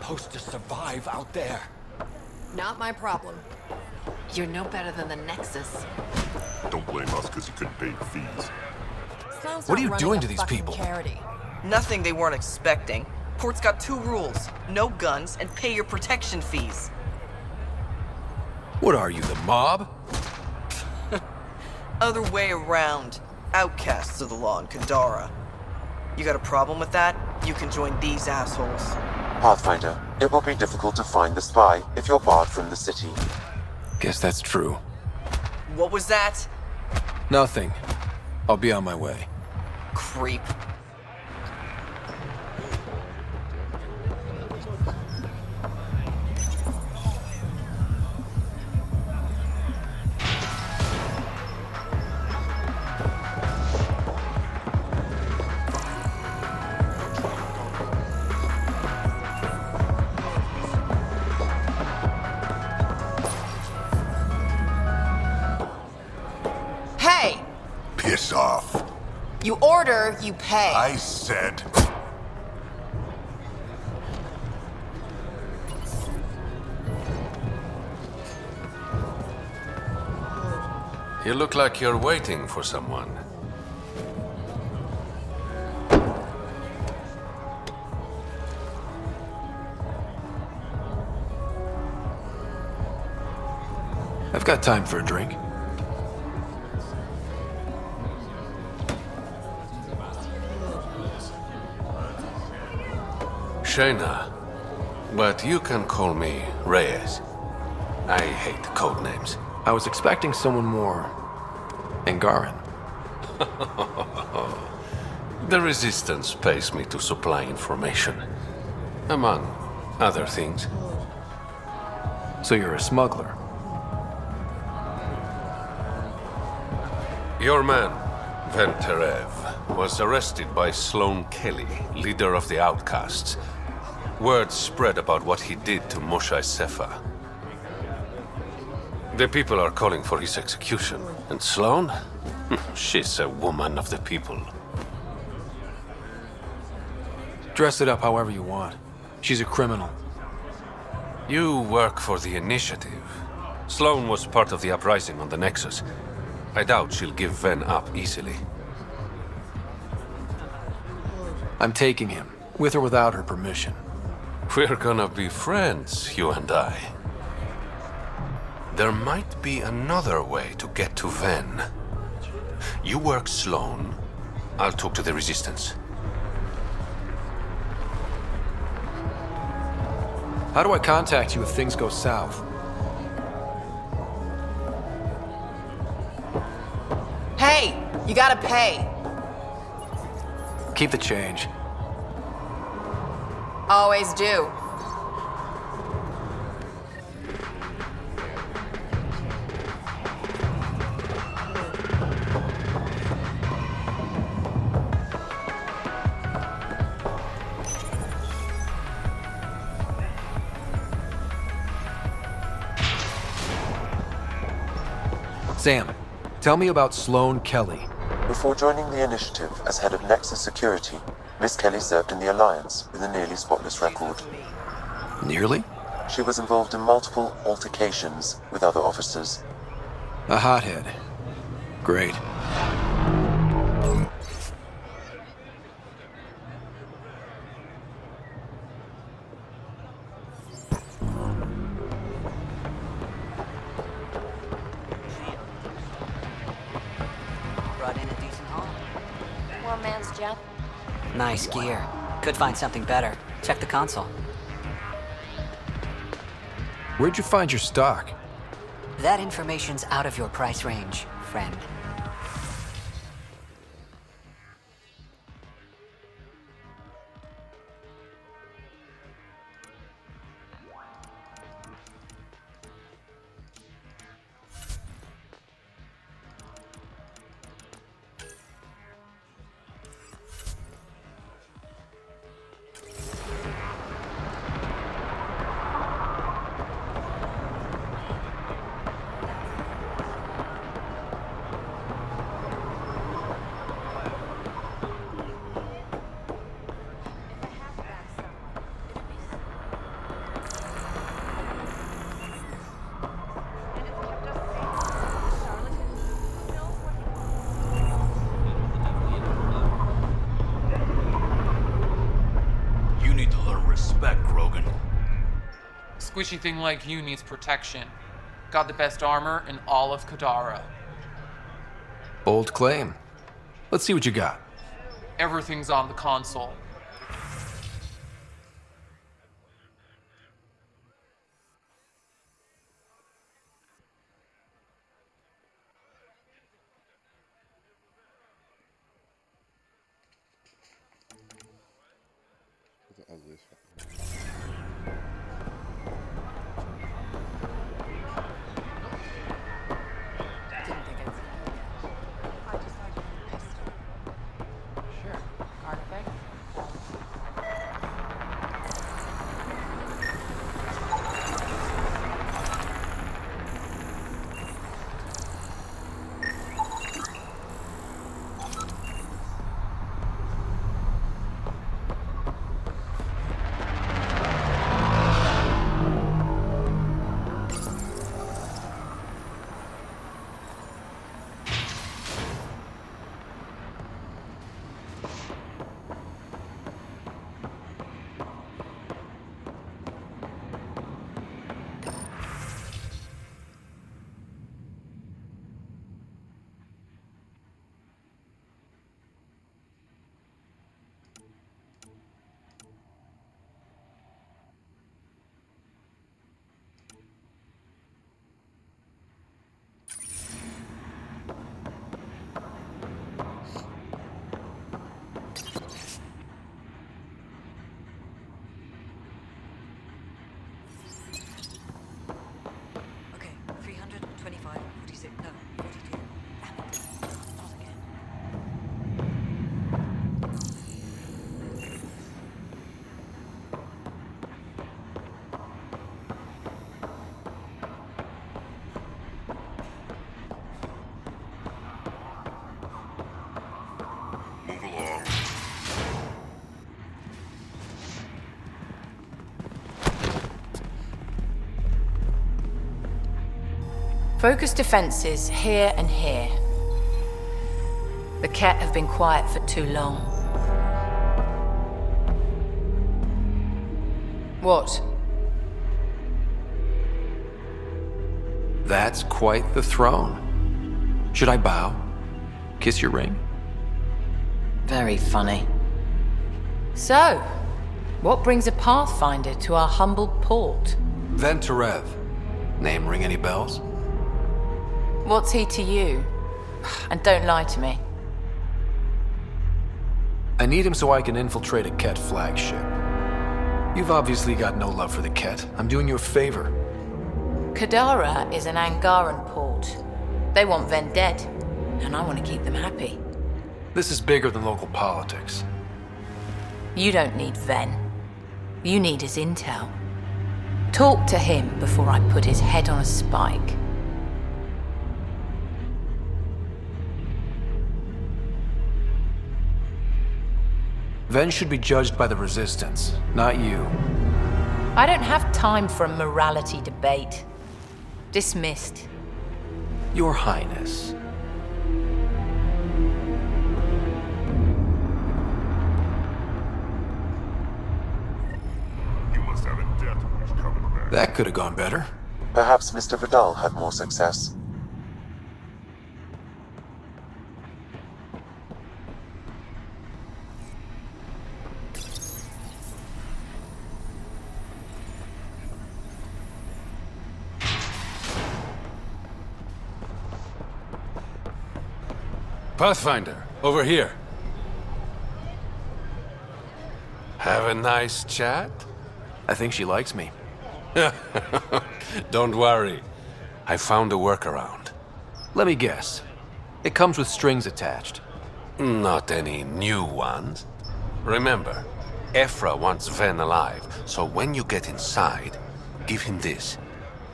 supposed to survive out there? Not my problem. You're no better than the Nexus. Don't blame us because you couldn't pay your fees. Sloan's What are not you running doing a to these fucking people? Charity. Nothing they weren't expecting. Port's got 2 rules. No guns and pay your protection fees. What are you, the mob? Other way around. Outcasts of the law in Kadara. You got a problem with that? You can join these assholes. Pathfinder, it will be difficult to find the spy if you're barred from the city. Guess that's true. What was that? Nothing. I'll be on my way. Creep. Hey! Piss off. You order, you pay. I said... You look like you're waiting for someone. I've got time for a drink. Shayna, but you can call me Reyes. I hate code names. I was expecting someone more... Angaran. The Resistance pays me to supply information, among other things. So you're a smuggler. Your man, Venterev, was arrested by Sloan Kelly, leader of the Outcasts. Word spread about what he did to Moshe Sefa. The people are calling for his execution. And Sloan? She's a woman of the people. Dress it up however you want. She's a criminal. You work for the Initiative. Sloan was part of the uprising on the Nexus. I doubt she'll give Ven up easily. I'm taking him, with or without her permission. We're gonna be friends, you and I. There might be another way to get to Ven. You work Sloan. I'll talk to the Resistance. How do I contact you if things go south? Hey! You gotta pay. Keep the change. Always do. Sam, tell me about Sloan Kelly. Before joining the Initiative as head of Nexus Security, Miss Kelly served in the Alliance with a nearly spotless record. Nearly? She was involved in multiple altercations with other officers. A hothead. Great. Brought in a decent haul. One man's job. Nice gear. Could find something better. Check the console. Where'd you find your stock? That information's out of your price range, friend. squishy thing like you needs protection. Got the best armor in all of Kadara. Bold claim. Let's see what you got. Everything's on the console. Okay, 325, 46, no, 42. Damn it. Not again. Move along. Focus defenses here and here. The Ket have been quiet for too long. What? That's quite the throne. Should I bow? Kiss your ring? Very funny. So, what brings a Pathfinder to our humble port? Ven Terev. Name ring any bells? What's he to you? And don't lie to me. I need him so I can infiltrate a Ket flagship. You've obviously got no love for the Ket. I'm doing you a favor. Kadara is an Angaran port. They want Ven dead, and I want to keep them happy. This is bigger than local politics. You don't need Ven. You need his intel. Talk to him before I put his head on a spike. Ven should be judged by the Resistance, not you. I don't have time for a morality debate. Dismissed. Your Highness. You must have a death wish coming back. That could have gone better. Perhaps Mr. Vidal had more success. Pathfinder, over here. Have a nice chat? I think she likes me. Don't worry. I found a workaround. Let me guess. It comes with strings attached. Not any new ones. Remember, Ephra wants Ven alive, so when you get inside, give him this.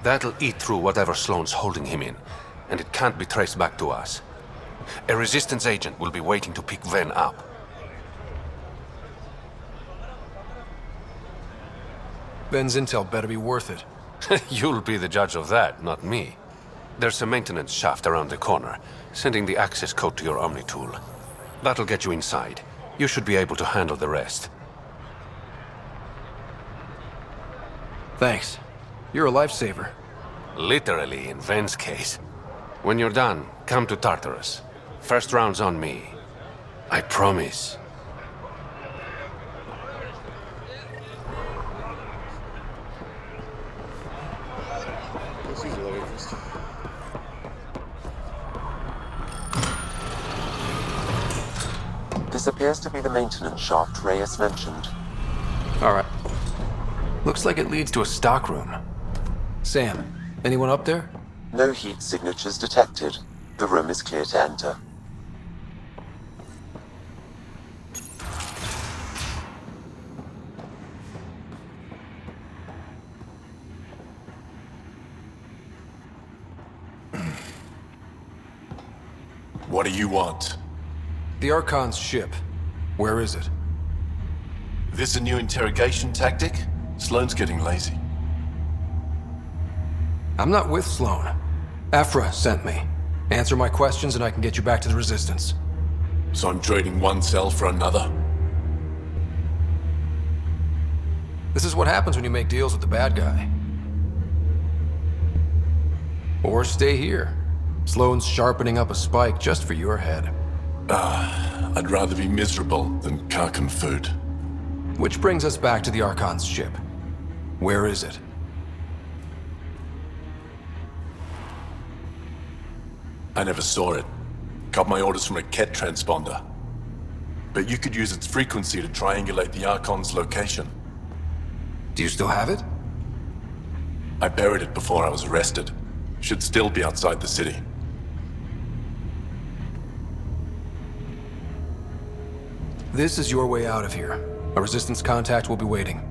That'll eat through whatever Sloane's holding him in, and it can't be traced back to us. A Resistance agent will be waiting to pick Ven up. Ven's intel better be worth it. You'll be the judge of that, not me. There's a maintenance shaft around the corner, sending the access code to your Omni tool. That'll get you inside. You should be able to handle the rest. Thanks. You're a lifesaver. Literally, in Ven's case. When you're done, come to Tartarus. First round's on me. I promise. This appears to be the maintenance shaft Reyes mentioned. Alright. Looks like it leads to a stockroom. Sam, anyone up there? No heat signatures detected. The room is clear to enter. What do you want? The Archon's ship. Where is it? This a new interrogation tactic? Sloane's getting lazy. I'm not with Sloane. Ephra sent me. Answer my questions and I can get you back to the Resistance. So I'm trading one cell for another? This is what happens when you make deals with the bad guy. Or stay here. Sloane's sharpening up a spike just for your head. I'd rather be miserable than Karkan food. Which brings us back to the Archon's ship. Where is it? I never saw it. Got my orders from a Ket transponder. But you could use its frequency to triangulate the Archon's location. Do you still have it? I buried it before I was arrested. Should still be outside the city. This is your way out of here. A Resistance contact will be waiting.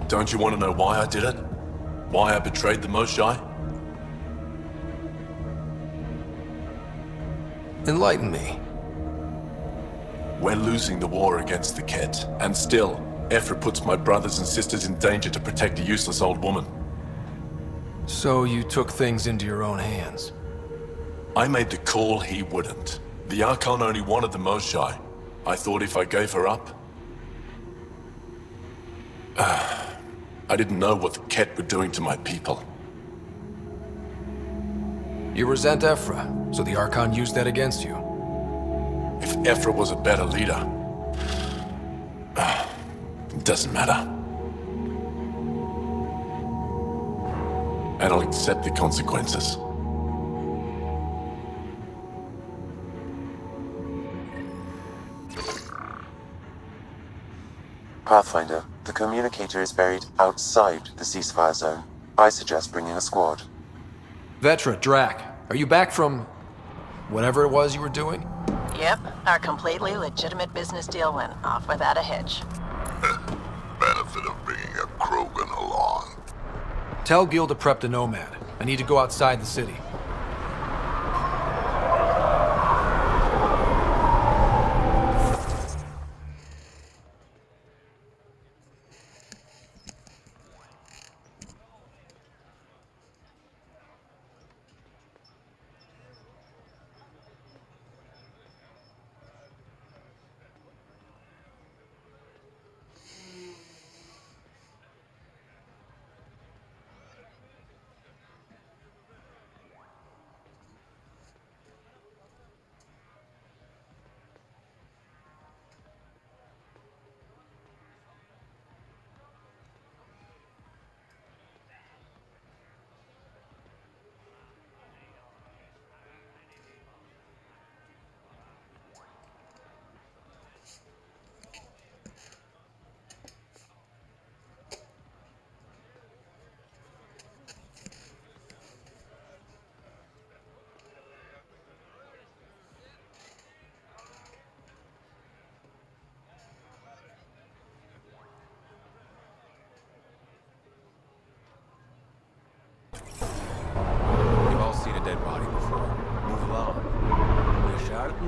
Don't you want to know why I did it? Why I betrayed the Moshae? Enlighten me. We're losing the war against the Ket, and still, Ephra puts my brothers and sisters in danger to protect a useless old woman. So you took things into your own hands. I made the call he wouldn't. The Archon only wanted the Moshae. I thought if I gave her up... I didn't know what the Ket were doing to my people. You resent Ephra, so the Archon used that against you. If Ephra was a better leader... it doesn't matter. And I'll accept the consequences. Pathfinder, the communicator is buried outside the ceasefire zone. I suggest bringing a squad. Vetra, Drac, are you back from... whatever it was you were doing? Yep, our completely legitimate business deal went off without a hitch. Benefit of bringing a Krogan along. Tell Gil to prep the Nomad. I need to go outside the city.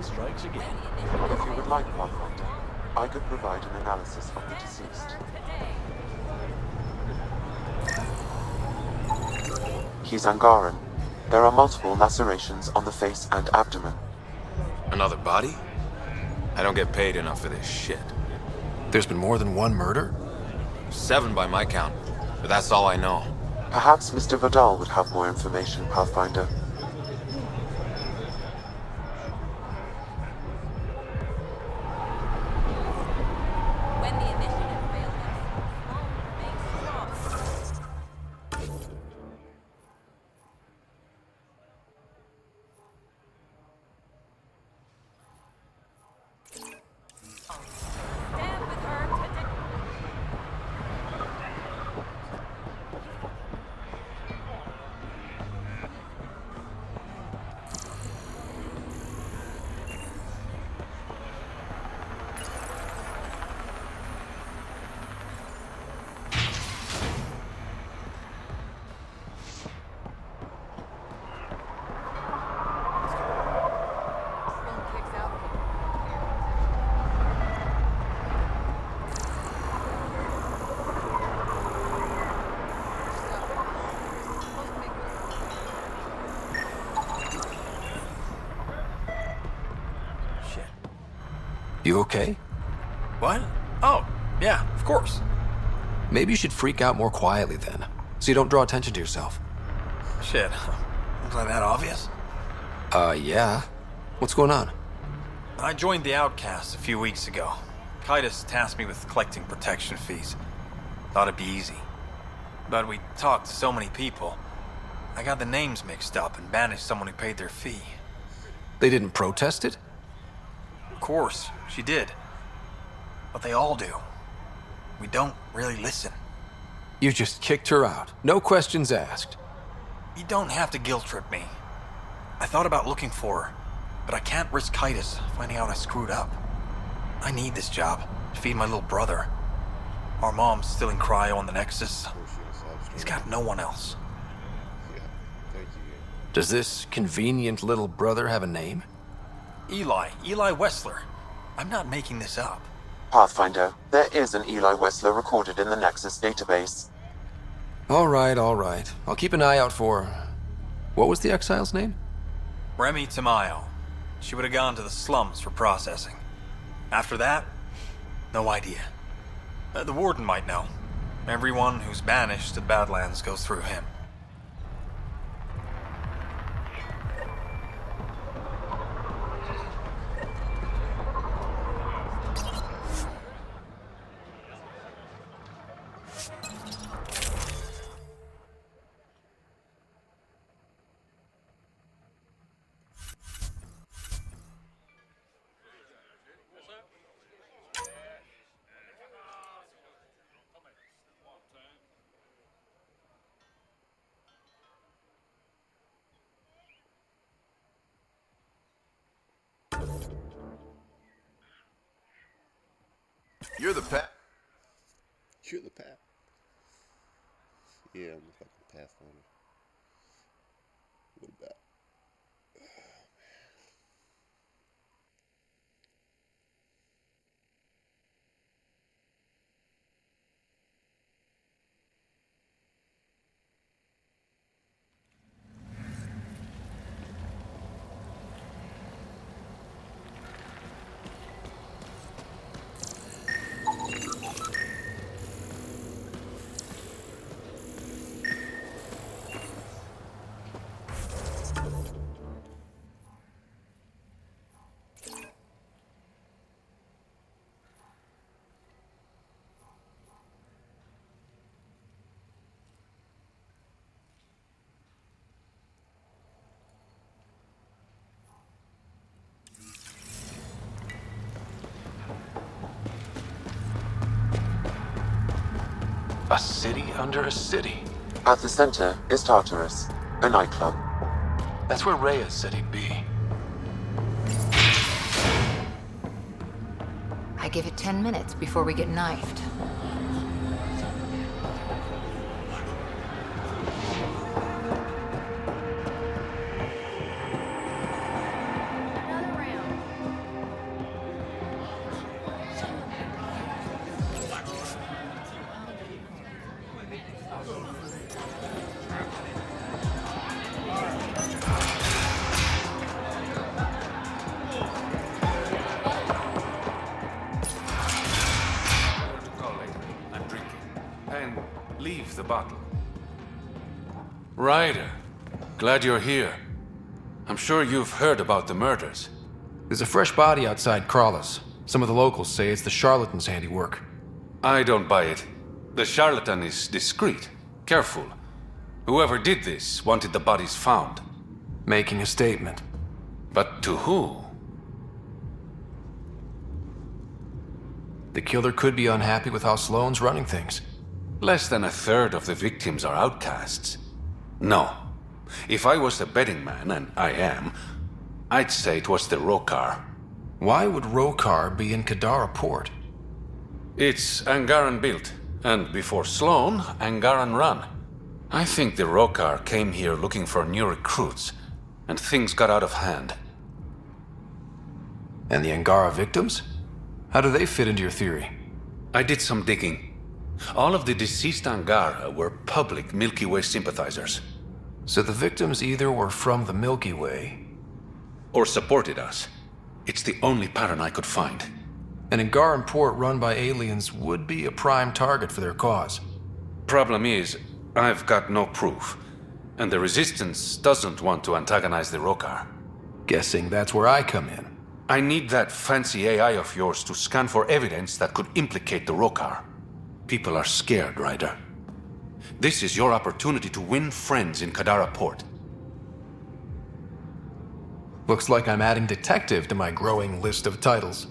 Strikes again. If you would like, Pathfinder, I could provide an analysis of the deceased. He's Angaran. There are multiple lacerations on the face and abdomen. Another body? I don't get paid enough for this shit. There's been more than one murder? 7 by my count, but that's all I know. Perhaps Mr. Vidal would have more information, Pathfinder. When the initiative failed us, stand with her to You okay? What? Oh, yeah, of course. Maybe you should freak out more quietly then, so you don't draw attention to yourself. Shit. Was I that obvious? Yeah. What's going on? I joined the Outcasts a few weeks ago. Kitus tasked me with collecting protection fees. Thought it'd be easy. But we talked to so many people. I got the names mixed up and banished someone who paid their fee. They didn't protest it? Of course, she did. But they all do. We don't really listen. You just kicked her out. No questions asked. You don't have to guilt trip me. I thought about looking for her, but I can't risk Kitus finding out I screwed up. I need this job to feed my little brother. Our mom's still in cryo on the Nexus. He's got no one else. Does this convenient little brother have a name? Eli Wessler. I'm not making this up. Pathfinder, there is an Eli Wessler recorded in the Nexus database. All right. I'll keep an eye out for... What was the exile's name? Remy Tamayo. She would have gone to the slums for processing. After that, no idea. The warden might know. Everyone who's banished to the Badlands goes through him. You're the pet. You're the Pat. Yeah, I'm the fucking Pathfinder. What about? A city under a city. At the center is Tartarus, a nightclub. That's where Rhea said he'd be. I give it 10 minutes before we get knifed. Leave the bottle. Ryder, glad you're here. I'm sure you've heard about the murders. There's a fresh body outside Crawler's. Some of the locals say it's the charlatan's handiwork. I don't buy it. The charlatan is discreet, careful. Whoever did this wanted the bodies found. Making a statement. But to who? The killer could be unhappy with how Sloane's running things. Less than a third of the victims are outcasts. No. If I was a betting man, and I am, I'd say it was the Rokar. Why would Rokar be in Kadara port? It's Angaran built, and before Sloane, Angaran run. I think the Rokar came here looking for new recruits, and things got out of hand. And the Angara victims? How do they fit into your theory? I did some digging. All of the deceased Angara were public Milky Way sympathizers. So the victims either were from the Milky Way... or supported us. It's the only pattern I could find. An Angaran port run by aliens would be a prime target for their cause. Problem is, I've got no proof. And the Resistance doesn't want to antagonize the Rokar. Guessing that's where I come in. I need that fancy AI of yours to scan for evidence that could implicate the Rokar. People are scared, Ryder. This is your opportunity to win friends in Kadara Port. Looks like I'm adding detective to my growing list of titles.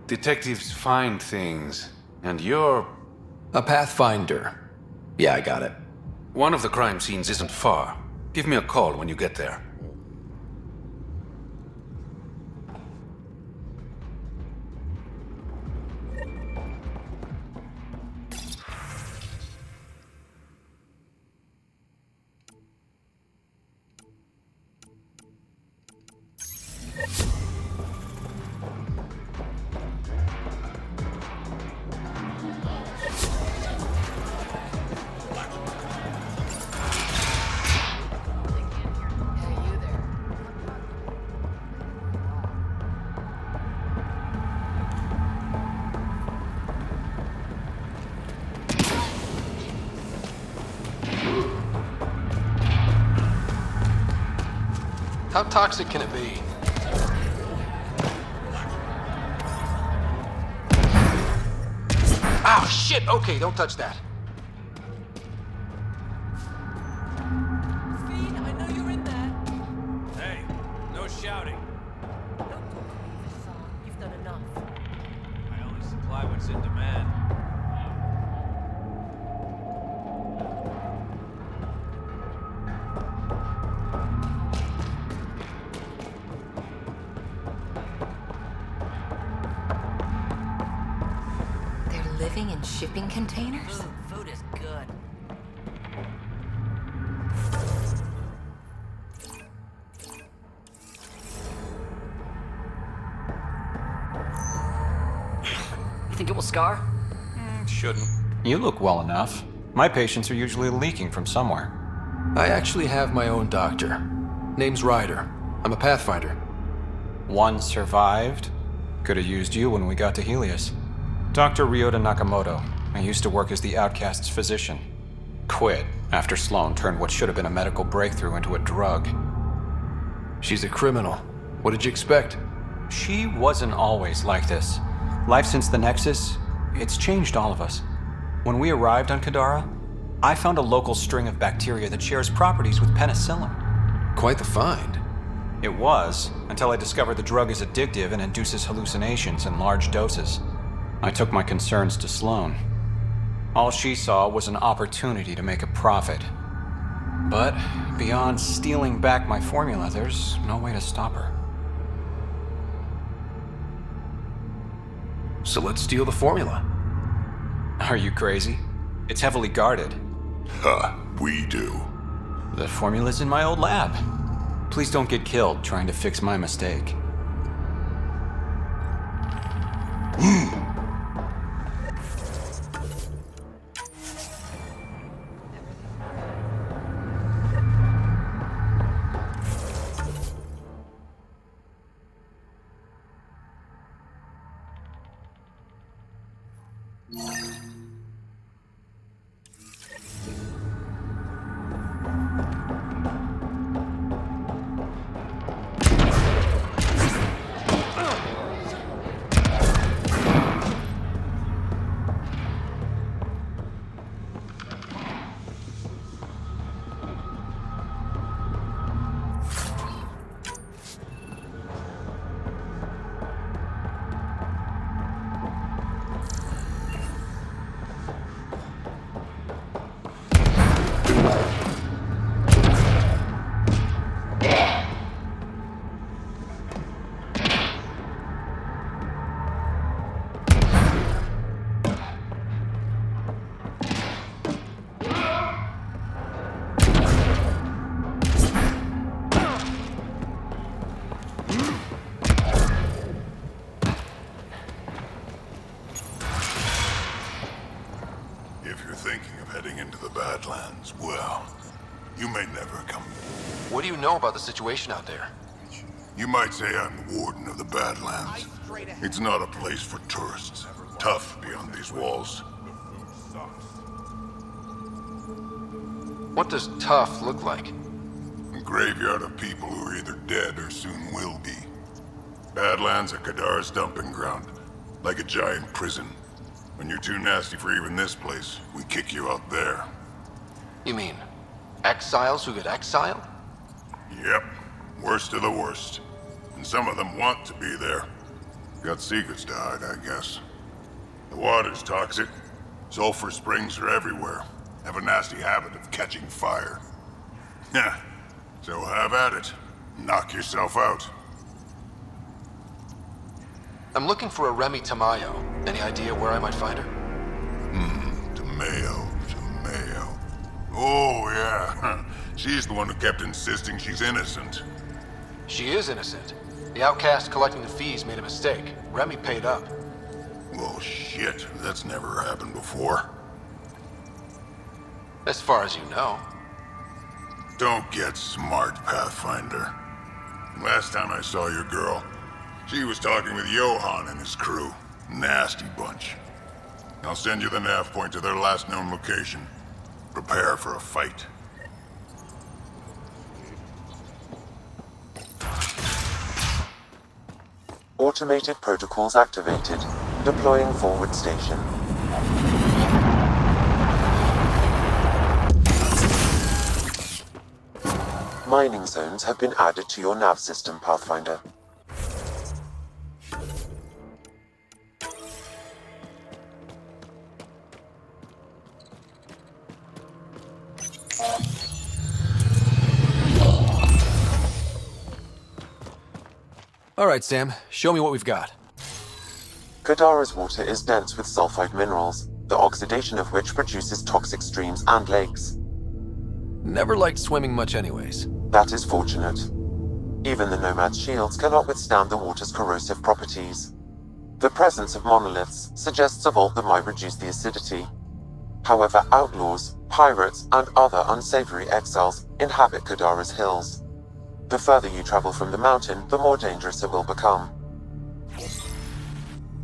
Detectives find things, and you're... a pathfinder. Yeah, I got it. One of the crime scenes isn't far. Give me a call when you get there. How toxic can it be? Ow, shit! Okay, don't touch that. Speed, I know you're in there. Hey, no shouting. Don't talk to me this song. You've done enough. I only supply what's in demand. Living in shipping containers? Food is good. You think it will scar? Shouldn't. You look well enough. My patients are usually leaking from somewhere. I actually have my own doctor. Name's Ryder. I'm a pathfinder. One survived. Could have used you when we got to Helios. Dr. Ryota Nakamoto. I used to work as the outcast's physician. Quit after Sloane turned what should have been a medical breakthrough into a drug. She's a criminal. What did you expect? She wasn't always like this. Life since the Nexus, it's changed all of us. When we arrived on Kadara, I found a local string of bacteria that shares properties with penicillin. Quite the find. It was, until I discovered the drug is addictive and induces hallucinations in large doses. I took my concerns to Sloane. All she saw was an opportunity to make a profit. But beyond stealing back my formula, there's no way to stop her. So let's steal the formula. Are you crazy? It's heavily guarded. We do. The formula's in my old lab. Please don't get killed trying to fix my mistake. to the Badlands, well, you may never come. What do you know about the situation out there? You might say I'm the warden of the Badlands. It's not a place for tourists. Tough beyond these walls. What does tough look like? A graveyard of people who are either dead or soon will be. Badlands are Kadara's dumping ground, like a giant prison. When you're too nasty for even this place, we kick you out there. You mean exiles who get exiled? Yep, worst of the worst. And some of them want to be there. Got secrets to hide, I guess. The water's toxic. Sulfur springs are everywhere. Have a nasty habit of catching fire. Yeah, so have at it. Knock yourself out. I'm looking for a Remy Tamayo. Any idea where I might find her? Tamayo. Oh, yeah. She's the one who kept insisting she's innocent. She is innocent. The outcast collecting the fees made a mistake. Remy paid up. Well, shit. That's never happened before. As far as you know. Don't get smart, Pathfinder. Last time I saw your girl, she was talking with Johan and his crew. Nasty bunch. I'll send you the nav point to their last known location. Prepare for a fight. Automated protocols activated. Deploying forward station. Mining zones have been added to your nav system, Pathfinder. All right, Sam. Show me what we've got. Kadara's water is dense with sulfide minerals, the oxidation of which produces toxic streams and lakes. Never liked swimming much anyways. That is fortunate. Even the Nomad's shields cannot withstand the water's corrosive properties. The presence of monoliths suggests a vault that might reduce the acidity. However, outlaws, pirates, and other unsavory exiles inhabit Kadara's hills. The further you travel from the mountain, the more dangerous it will become.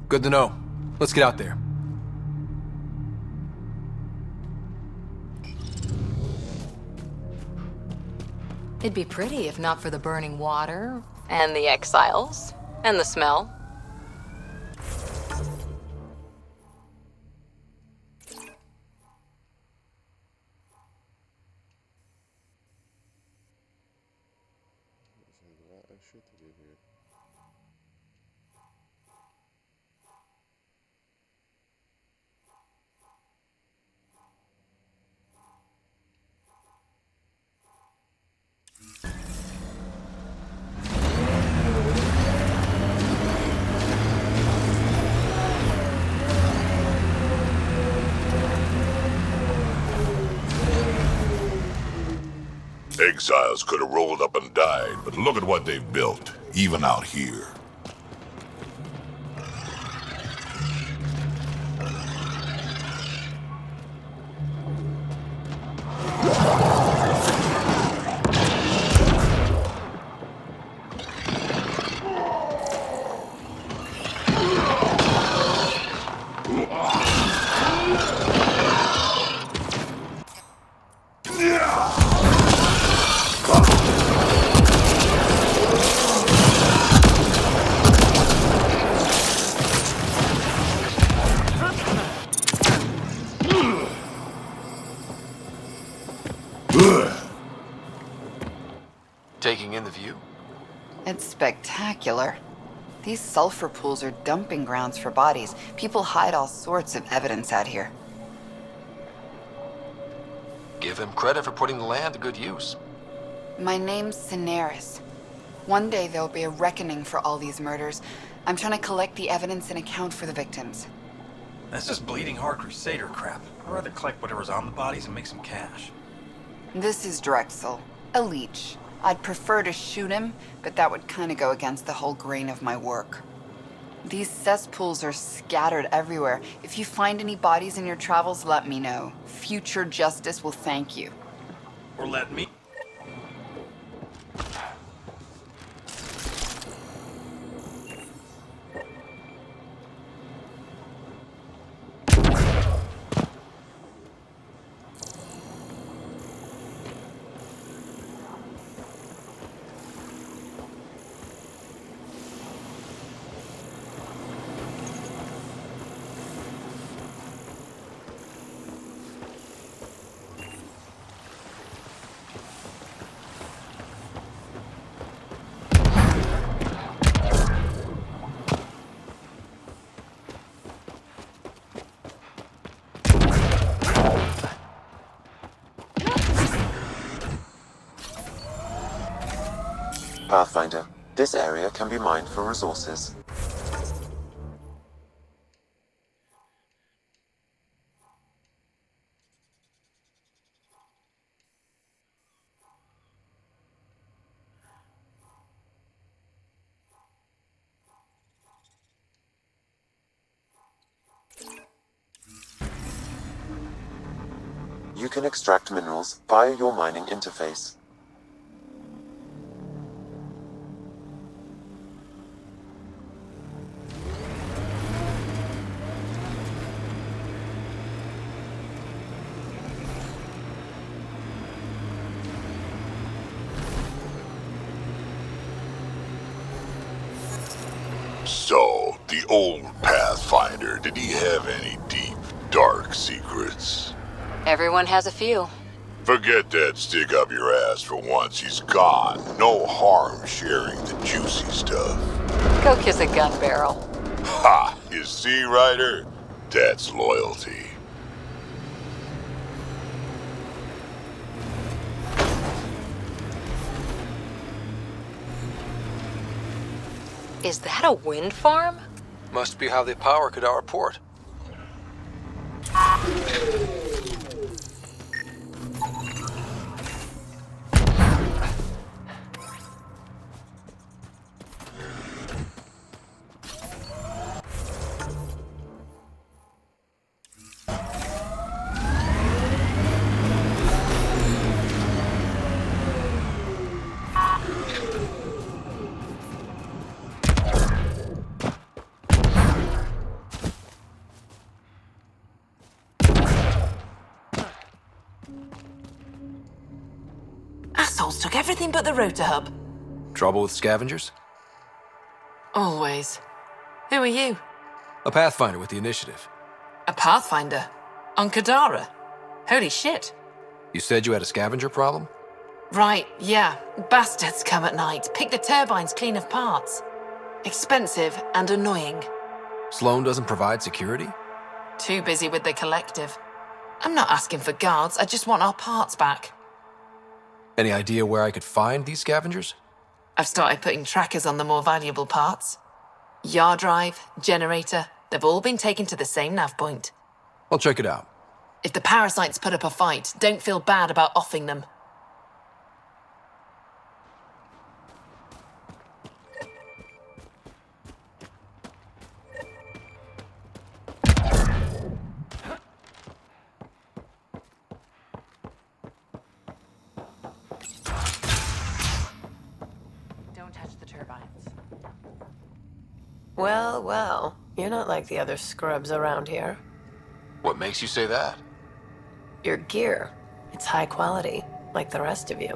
Good to know. Let's get out there. It'd be pretty if not for the burning water, and the exiles, and the smell. Exiles could have rolled up and died, but look at what they've built, even out here. Taking in the view? It's spectacular. These sulfur pools are dumping grounds for bodies. People hide all sorts of evidence out here. Give them credit for putting the land to good use. My name's Cineris. One day there'll be a reckoning for all these murders. I'm trying to collect the evidence and account for the victims. That's just bleeding heart crusader crap. I'd rather collect whatever's on the bodies and make some cash. This is Drexel, a leech. I'd prefer to shoot him, but that would kind of go against the whole grain of my work. These cesspools are scattered everywhere. If you find any bodies in your travels, let me know. Future justice will thank you. Or let me. Pathfinder, this area can be mined for resources. You can extract minerals via your mining interface. So, the old Pathfinder, did he have any deep, dark secrets? Everyone has a few. Forget that stick up your ass for once. He's gone. No harm sharing the juicy stuff. Go kiss a gun barrel. Ha! You see, Ryder? That's loyalty. Is that a wind farm? Must be how they power Kadara Port. Assholes took everything but the rotor hub. Trouble with scavengers? Always. Who are you? A Pathfinder with the initiative. A Pathfinder? On Kadara? Holy shit. You said you had a scavenger problem? Right, yeah. Bastards come at night, pick the turbines clean of parts. Expensive and annoying. Sloan doesn't provide security? Too busy with the collective. I'm not asking for guards, I just want our parts back. Any idea where I could find these scavengers? I've started putting trackers on the more valuable parts. Yard drive, generator, they've all been taken to the same nav point. I'll check it out. If the parasites put up a fight, don't feel bad about offing them. Don't touch the turbines. Well, well, you're not like the other scrubs around here. What makes you say that? Your gear, it's high quality, like the rest of you.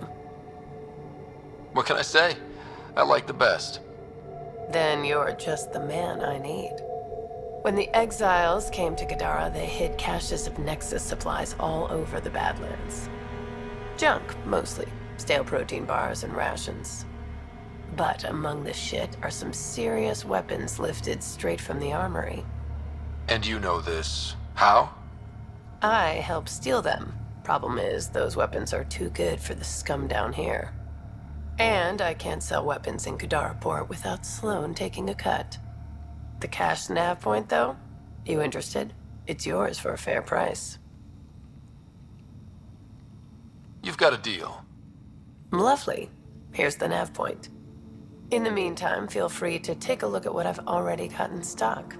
What can I say? I like the best. Then you're just the man I need. When the exiles came to Kadara, they hid caches of Nexus supplies all over the Badlands. Junk, mostly. Stale protein bars and rations. But among the shit are some serious weapons lifted straight from the armory. And you know this. How? I helped steal them. Problem is, those weapons are too good for the scum down here. And I can't sell weapons in Kadara Port without Sloan taking a cut. The cash nav point, though? You interested? It's yours for a fair price. You've got a deal. Lovely. Here's the nav point. In the meantime, feel free to take a look at what I've already got in stock.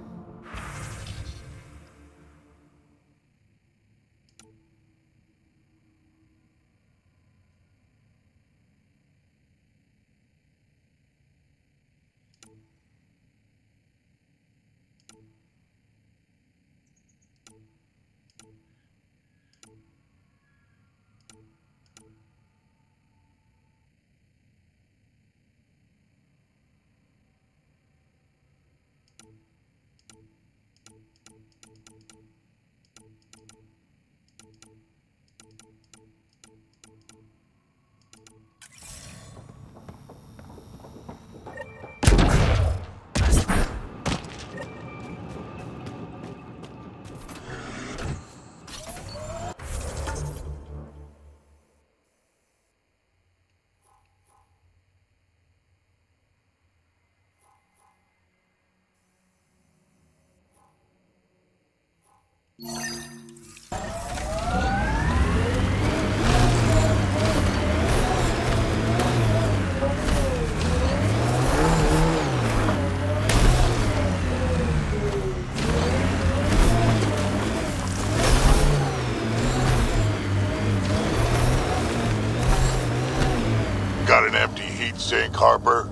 Got an empty heat sink, Harper?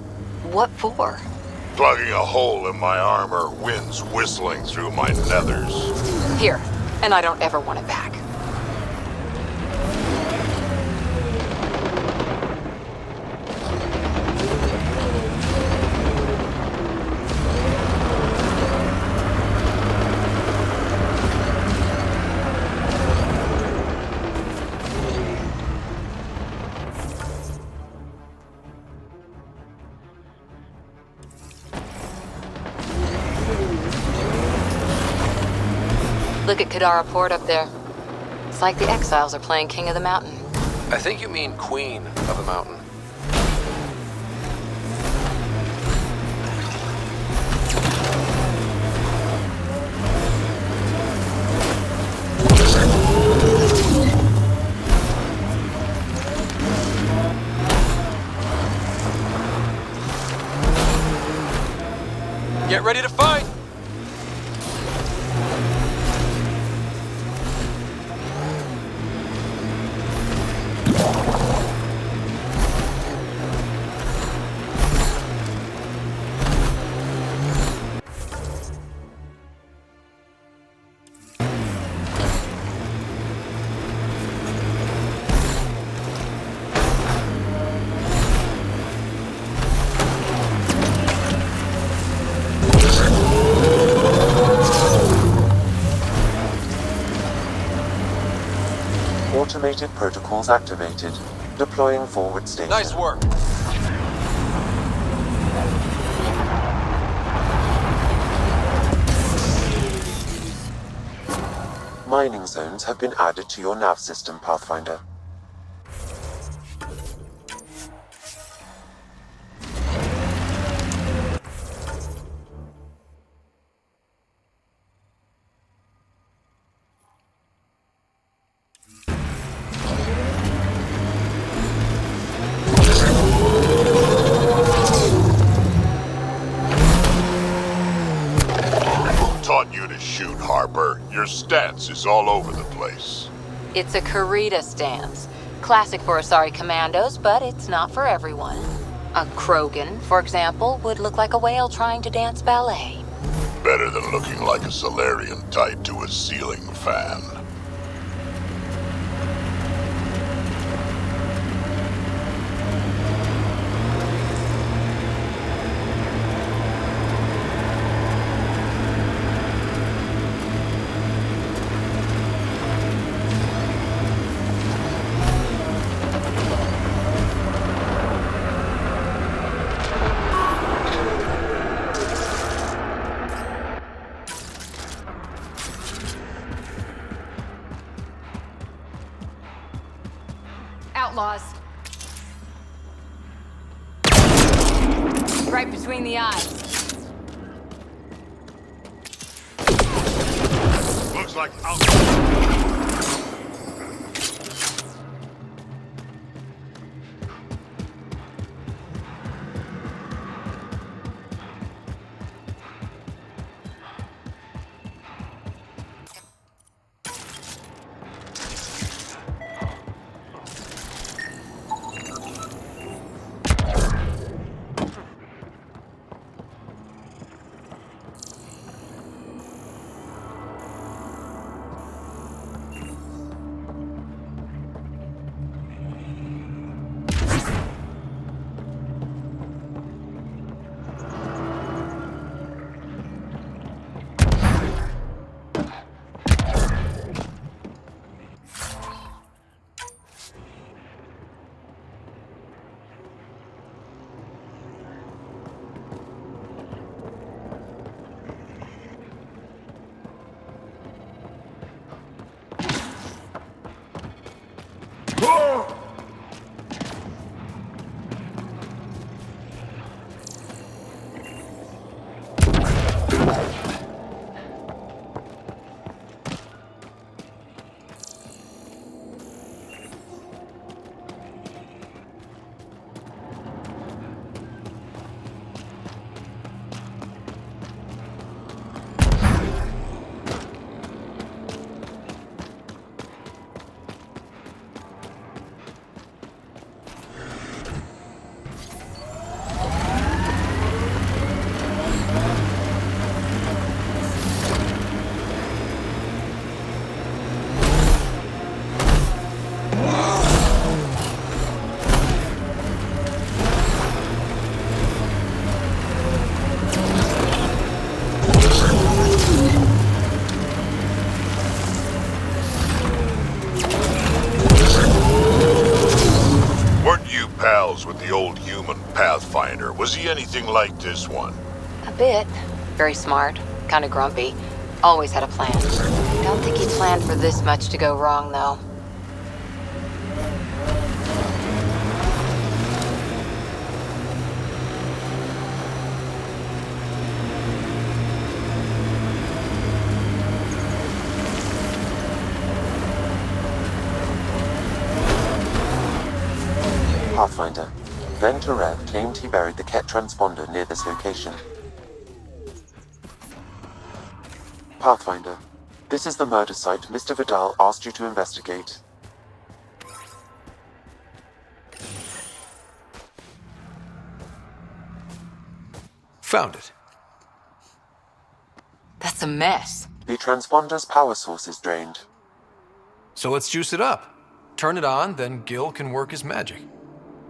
What for? Plugging a hole in my armor, winds whistling through my nethers. Here, and I don't ever want it back. Look at Kadara Port up there. It's like the exiles are playing King of the Mountain. I think you mean Queen of the Mountain. Get ready to fight! Automated protocols activated. Deploying forward station. Nice work. Mining zones have been added to your nav system, Pathfinder. Taught you to shoot, Harper. Your stance is all over the place. It's a Karita stance. Classic for Asari commandos, but it's not for everyone. A Krogan, for example, would look like a whale trying to dance ballet. Better than looking like a Solarian tied to a ceiling fan. Outlaws. Right between the eyes. Looks like outlaws. With the old human Pathfinder. Was he anything like this one? A bit. Very smart, kind of grumpy. Always had a plan. Don't think he planned for this much to go wrong, though. Pathfinder. Ben Terev claimed he buried the Ket transponder near this location. Pathfinder. This is the murder site Mr. Vidal asked you to investigate. Found it. That's a mess. The transponder's power source is drained. So let's juice it up. Turn it on, then Gil can work his magic.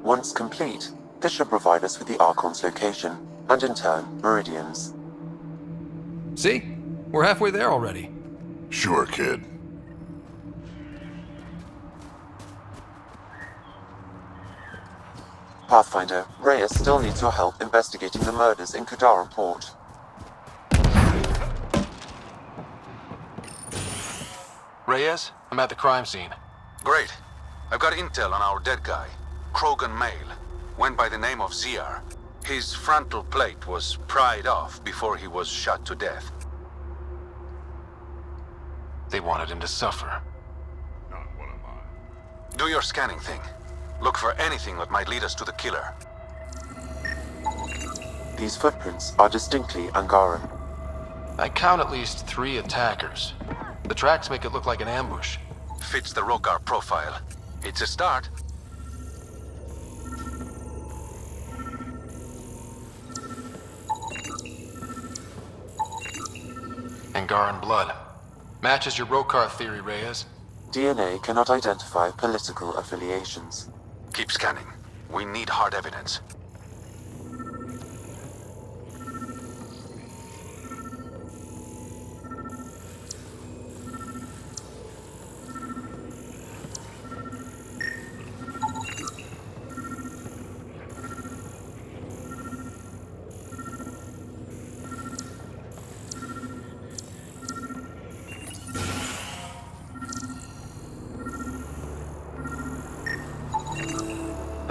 Once complete, this should provide us with the Archon's location, and in turn, meridians. See? We're halfway there already. Sure, kid. Pathfinder, Reyes still needs your help investigating the murders in Kadara Port. Reyes, I'm at the crime scene. Great. I've got intel on our dead guy. Krogan male. Went by the name of ZR. His frontal plate was pried off before he was shot to death. They wanted him to suffer. Not one of mine. Do your scanning thing. Look for anything that might lead us to the killer. These footprints are distinctly Angaran. I count at least 3 attackers. The tracks make it look like an ambush. Fits the Rokar profile. It's a start. Angaran blood. Matches your Rokar theory, Reyes. DNA cannot identify political affiliations. Keep scanning. We need hard evidence.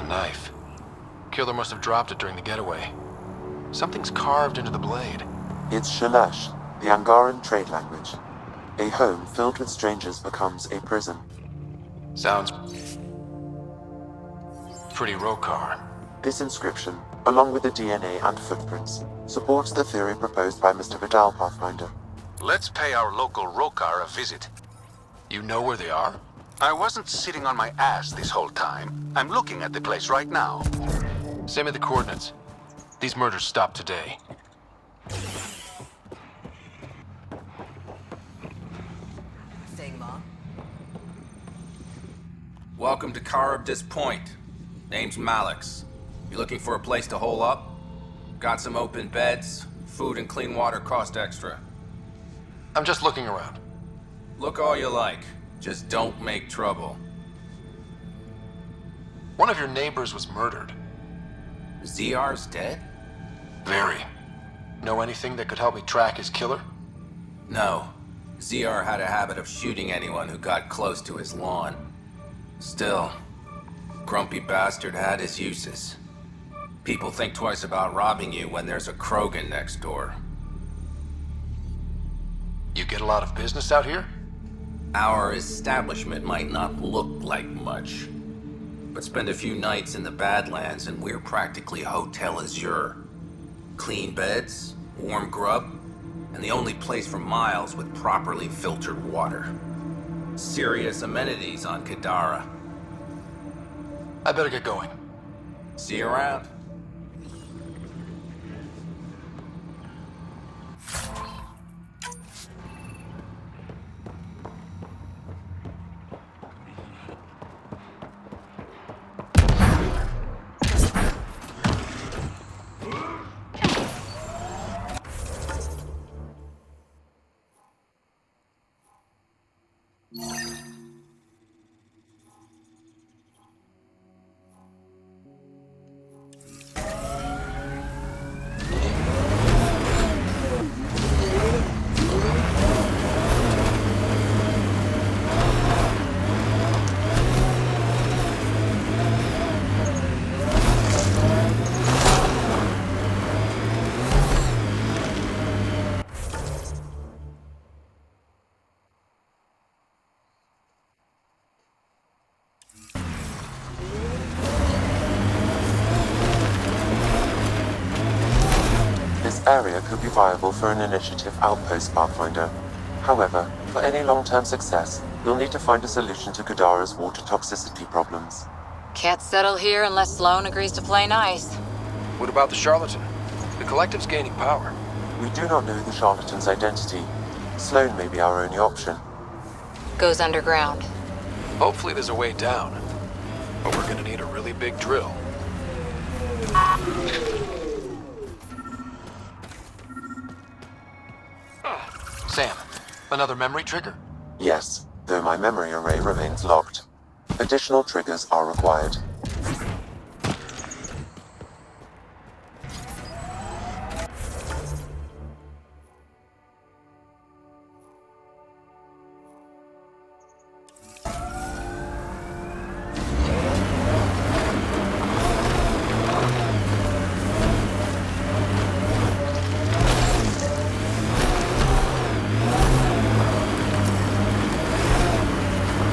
Knife. Killer must have dropped it during the getaway. Something's carved into the blade. It's Shalash, the Angaran trade language. A home filled with strangers becomes a prison. Sounds pretty Rokar. This inscription, along with the DNA and footprints, supports the theory proposed by Mr. Vidal, Pathfinder. Let's pay our local Rokar a visit. You know where they are? I wasn't sitting on my ass this whole time. I'm looking at the place right now. Send me the coordinates. These murders stopped today. Staying long? Welcome to Caribdis Point. Name's Malix. You looking for a place to hole up? Got some open beds. Food and clean water cost extra. I'm just looking around. Look all you like. Just don't make trouble. One of your neighbors was murdered. ZR's dead? Very. Know anything that could help me track his killer? No. ZR had a habit of shooting anyone who got close to his lawn. Still, grumpy bastard had his uses. People think twice about robbing you when there's a Krogan next door. You get a lot of business out here? Our establishment might not look like much, but spend a few nights in the Badlands and we're practically Hotel Azure. Clean beds, warm grub, and the only place for miles with properly filtered water. Serious amenities on Kadara. I better get going. See you around. This area could be viable for an initiative outpost, Pathfinder. However, for any long-term success, you'll need to find a solution to Kadara's water toxicity problems. Can't settle here unless Sloan agrees to play nice. What about the charlatan? The collective's gaining power. We do not know the charlatan's identity. Sloan may be our only option. Goes underground. Hopefully there's a way down. But we're gonna need a really big drill. Sam, another memory trigger? Yes, though my memory array remains locked. Additional triggers are required.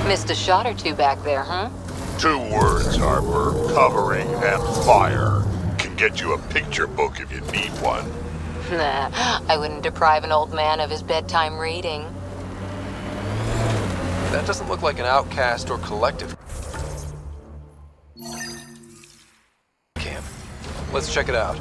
Missed a shot or two back there, huh? 2 words, Harper. Covering and fire. Can get you a picture book if you need one. Nah, I wouldn't deprive an old man of his bedtime reading. That doesn't look like an outcast or collective camp. Let's check it out.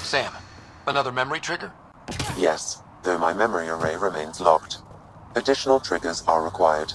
Sam, another memory trigger? Yes, though my memory array remains locked. Additional triggers are required.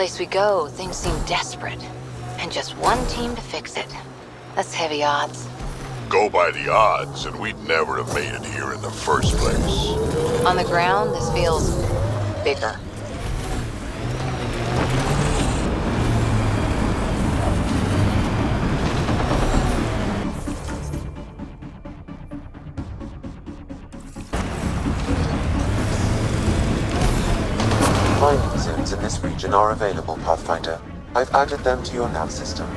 place we go, things seem desperate. And just one team to fix it. That's heavy odds. Go by the odds, and we'd never have made it here in the first place. On the ground, this feels bigger. Mining zones in this region are available, Pathfinder. I've added them to your nav system.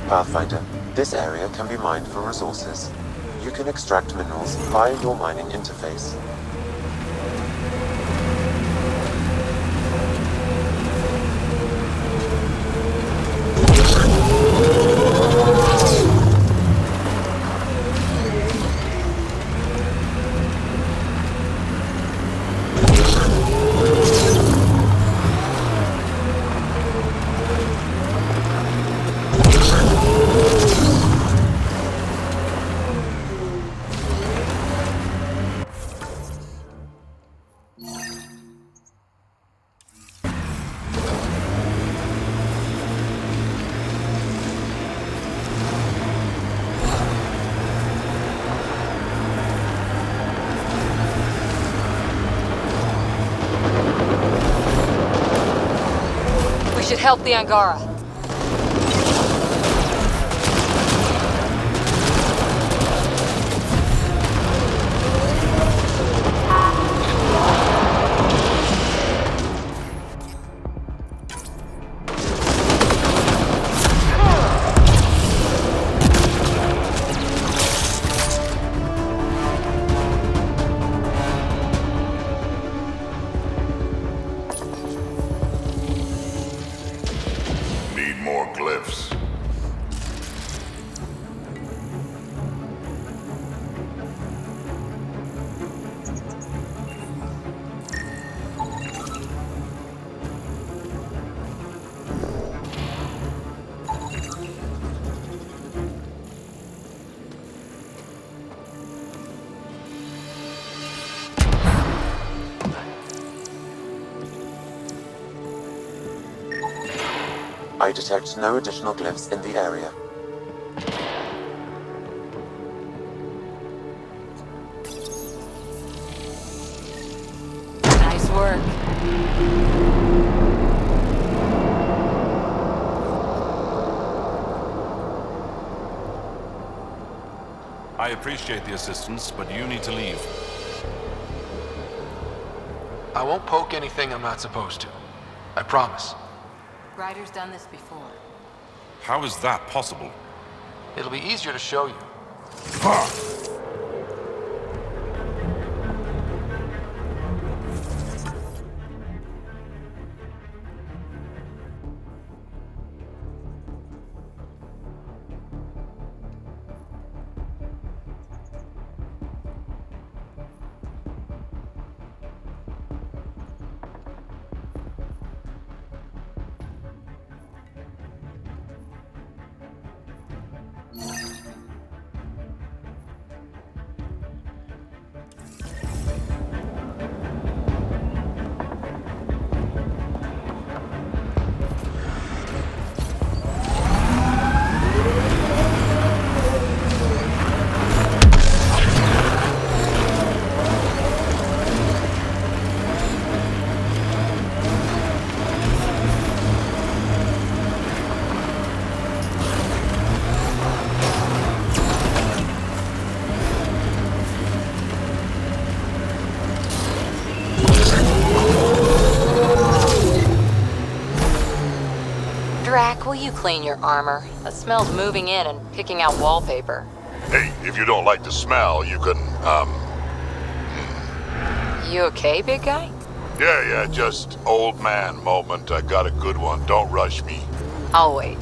Pathfinder, this area can be mined for resources. You can extract minerals via your mining interface. We should help the Angara. Need more glyphs. I detect no additional glyphs in the area. Nice work. I appreciate the assistance, but you need to leave. I won't poke anything I'm not supposed to. I promise. Ryder's done this before. How is that possible? It'll be easier to show you. Drac, will you clean your armor? That smells moving in and picking out wallpaper. Hey, if you don't like the smell, you can, You okay, big guy? Yeah, just old man moment. I got a good one. Don't rush me. I'll wait.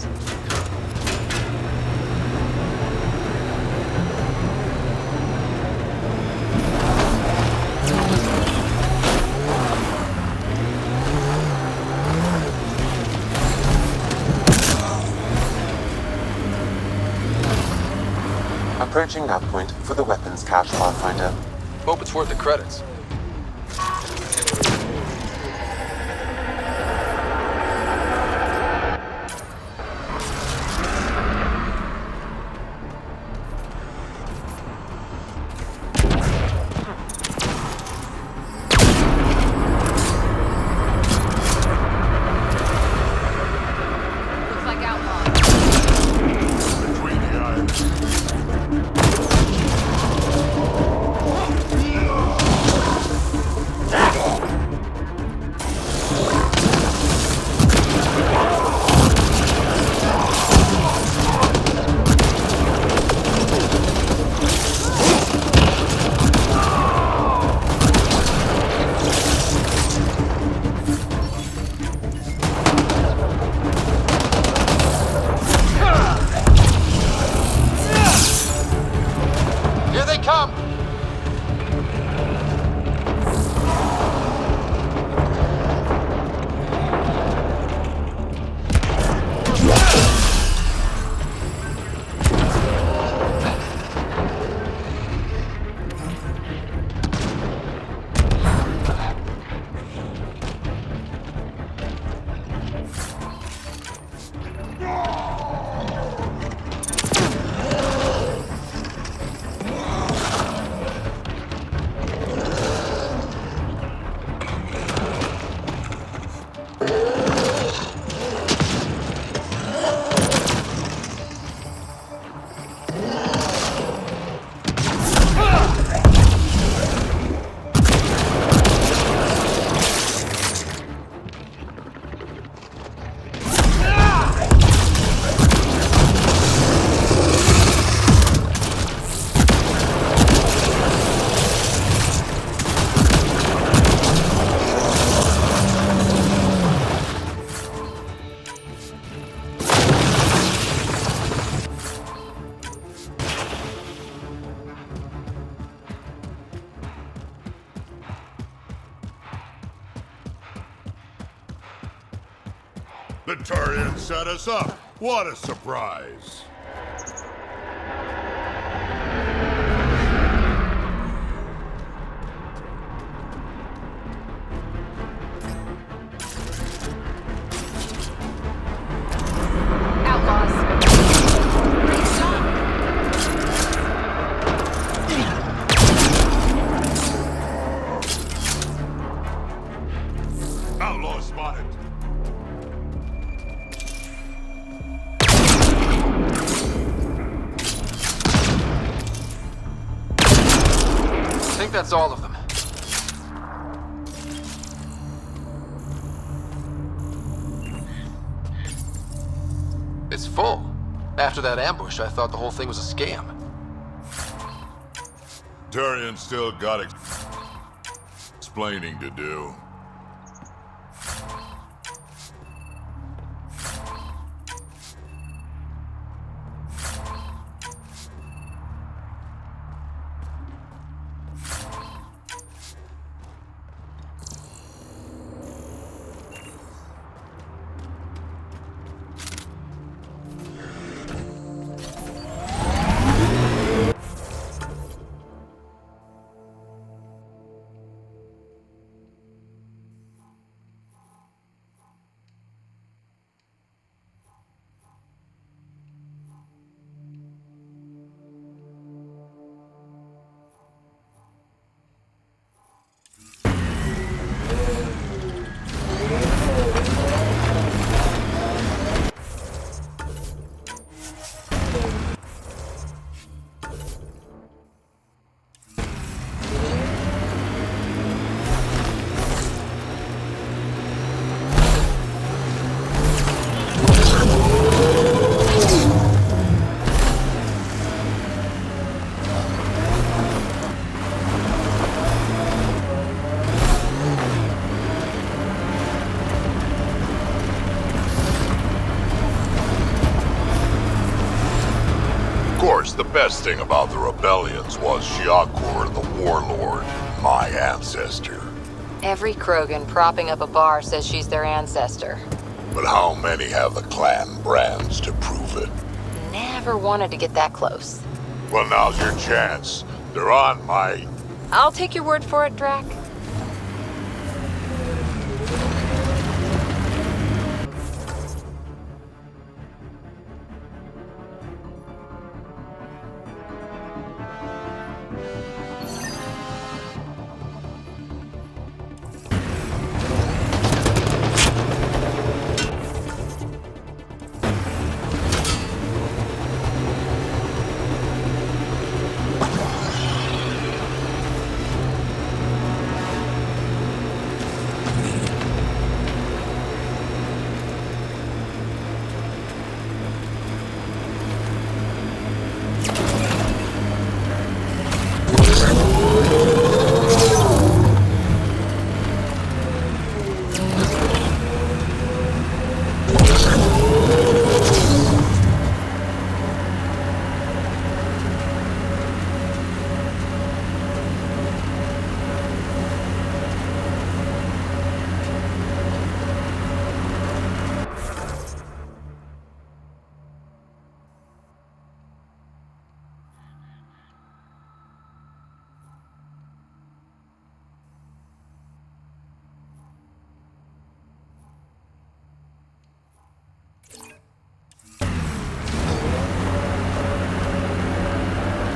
Approaching that point for the weapons cache, Pathfinder. Hope it's worth the credits. The Turians set us up. What a surprise. Outlaw spotted. I think that's all of them. It's full. After that ambush, I thought the whole thing was a scam. Turian still got explaining to do. The best thing about the rebellions was Shiakur the Warlord, my ancestor. Every Krogan propping up a bar says she's their ancestor. But how many have the clan brands to prove it? Never wanted to get that close. Well, now's your chance. They're on my... I'll take your word for it, Drac.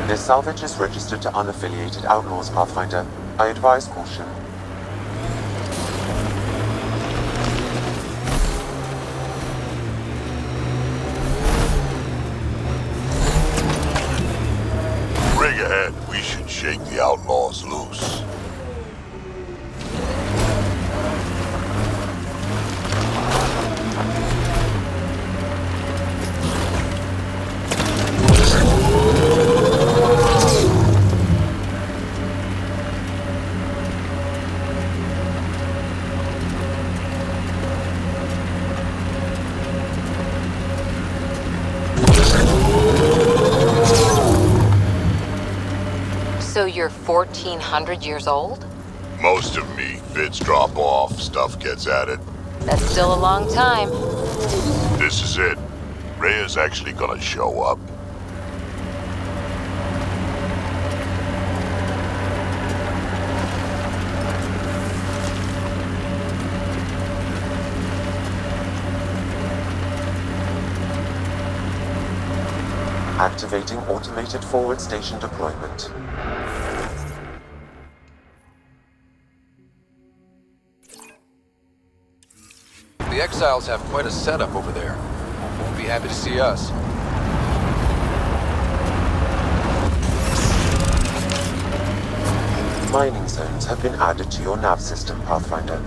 This salvage is registered to unaffiliated outlaws, Pathfinder. I advise caution. Rig ahead. We should shake the outlaws loose. So you're 1,400 years old? Most of me. Bits drop off, stuff gets added. That's still a long time. This is it. Rhea's actually gonna show up. Activating automated forward station deployment. The Exiles have quite a setup over there. Won't be happy to see us. Mining zones have been added to your nav system, Pathfinder.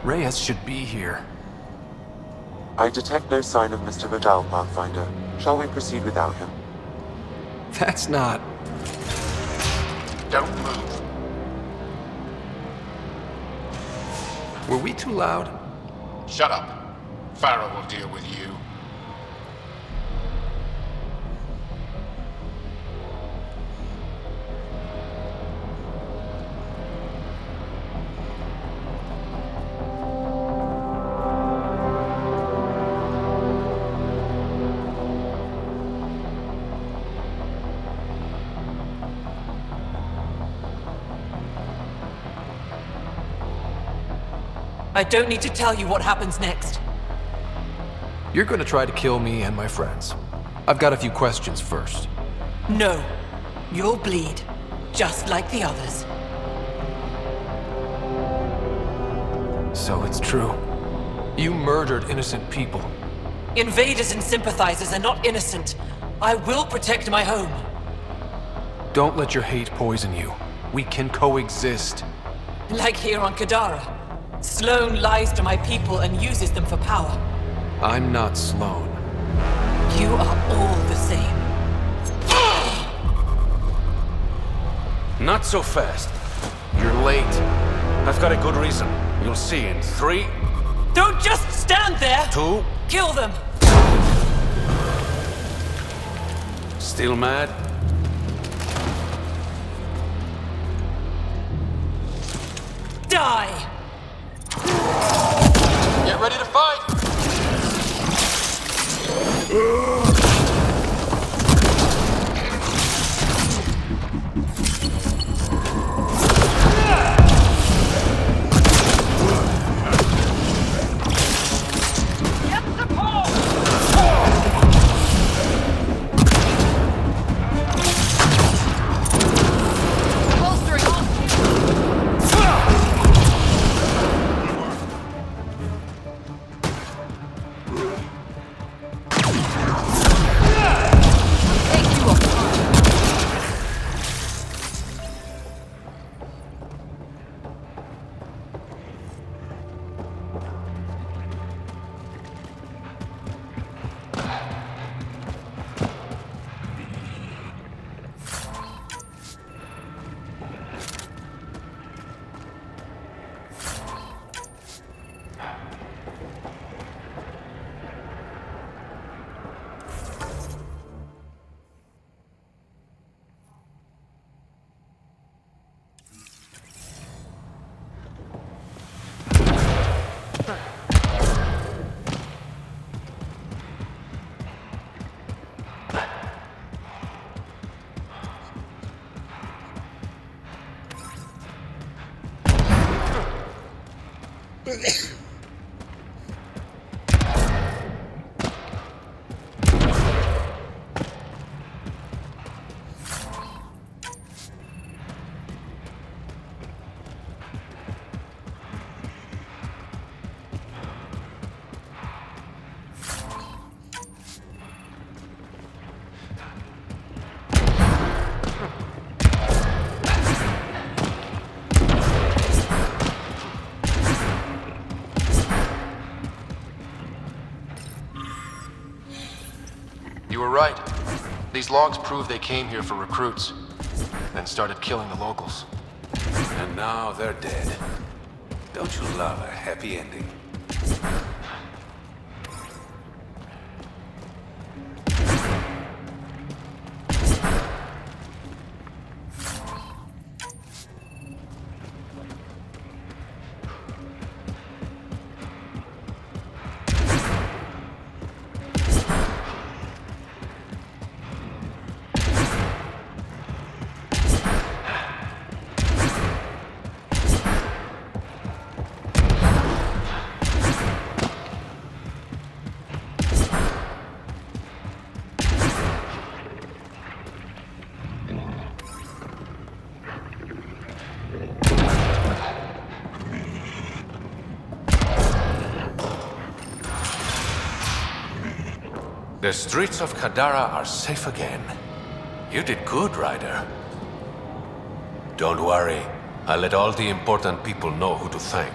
Reyes should be here. I detect no sign of Mr. Vidal, Pathfinder. Shall we proceed without him? That's not... Don't move. Were we too loud? Shut up. Farrell will deal with you. I don't need to tell you what happens next. You're gonna try to kill me and my friends. I've got a few questions first. No. You'll bleed, just like the others. So it's true. You murdered innocent people. Invaders and sympathizers are not innocent. I will protect my home. Don't let your hate poison you. We can coexist. Like here on Kadara. Sloane lies to my people and uses them for power. I'm not Sloane. You are all the same. Not so fast. You're late. I've got a good reason. You'll see in 3... Don't just stand there! 2... Kill them! Still mad? Die! Get ready to fight! Bolstering on! You were right. These logs prove they came here for recruits, then started killing the locals. And now they're dead. Don't you love a happy ending? The streets of Kadara are safe again. You did good, Ryder. Don't worry. I'll let all the important people know who to thank.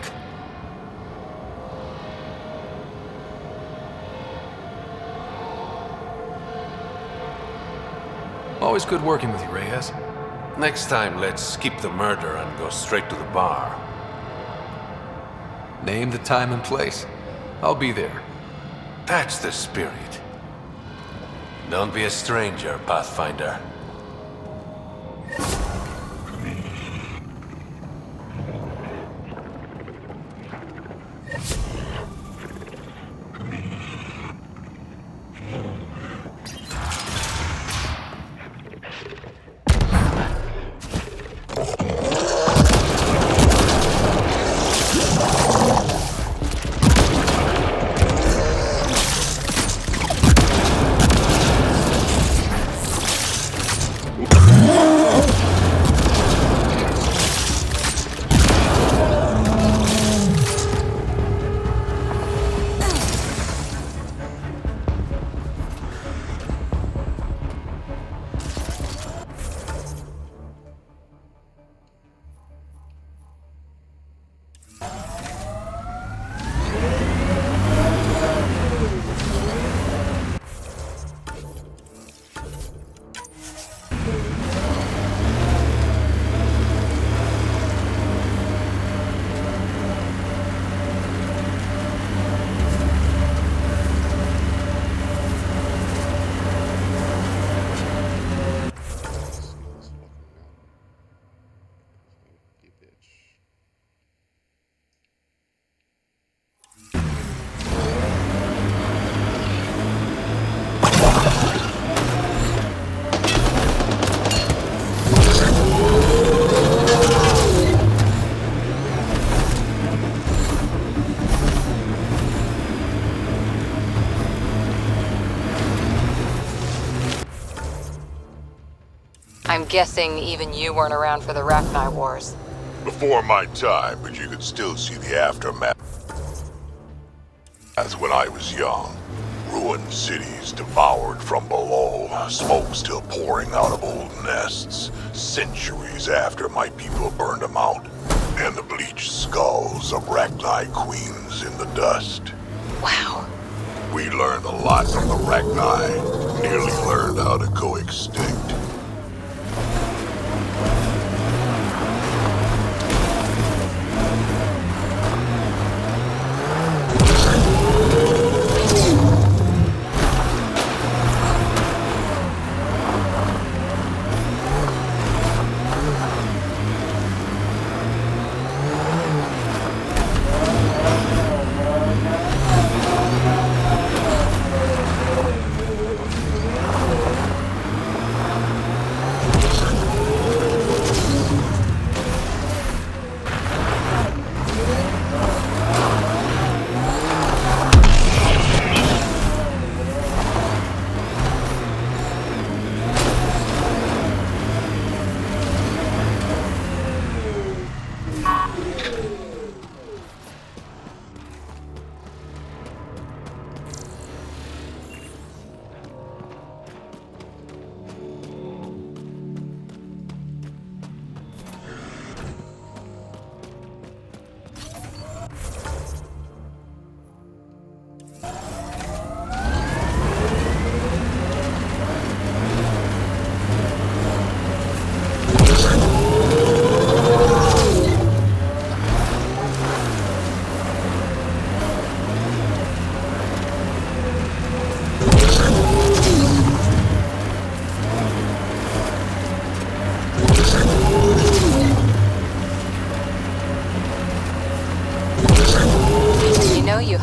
Always good working with you, Reyes. Next time, let's skip the murder and go straight to the bar. Name the time and place. I'll be there. That's the spirit. Don't be a stranger, Pathfinder. I'm guessing even you weren't around for the Rachni Wars. Before my time, but you could still see the aftermath. As when I was young. Ruined cities devoured from below, smoke still pouring out of old nests, centuries after my people burned them out, and the bleached skulls of Rachni queens in the dust. Wow. We learned a lot from the Rachni, nearly learned how to go extinct.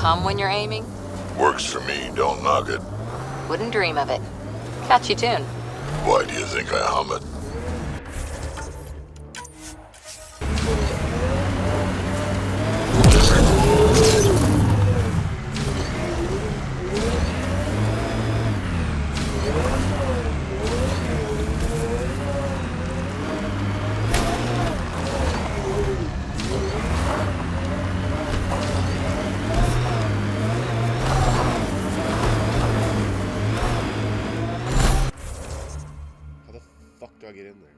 hum when you're aiming? Works for me, don't knock it. Wouldn't dream of it. Catchy tune. Why do you think I hum it? How the fuck do I get in there?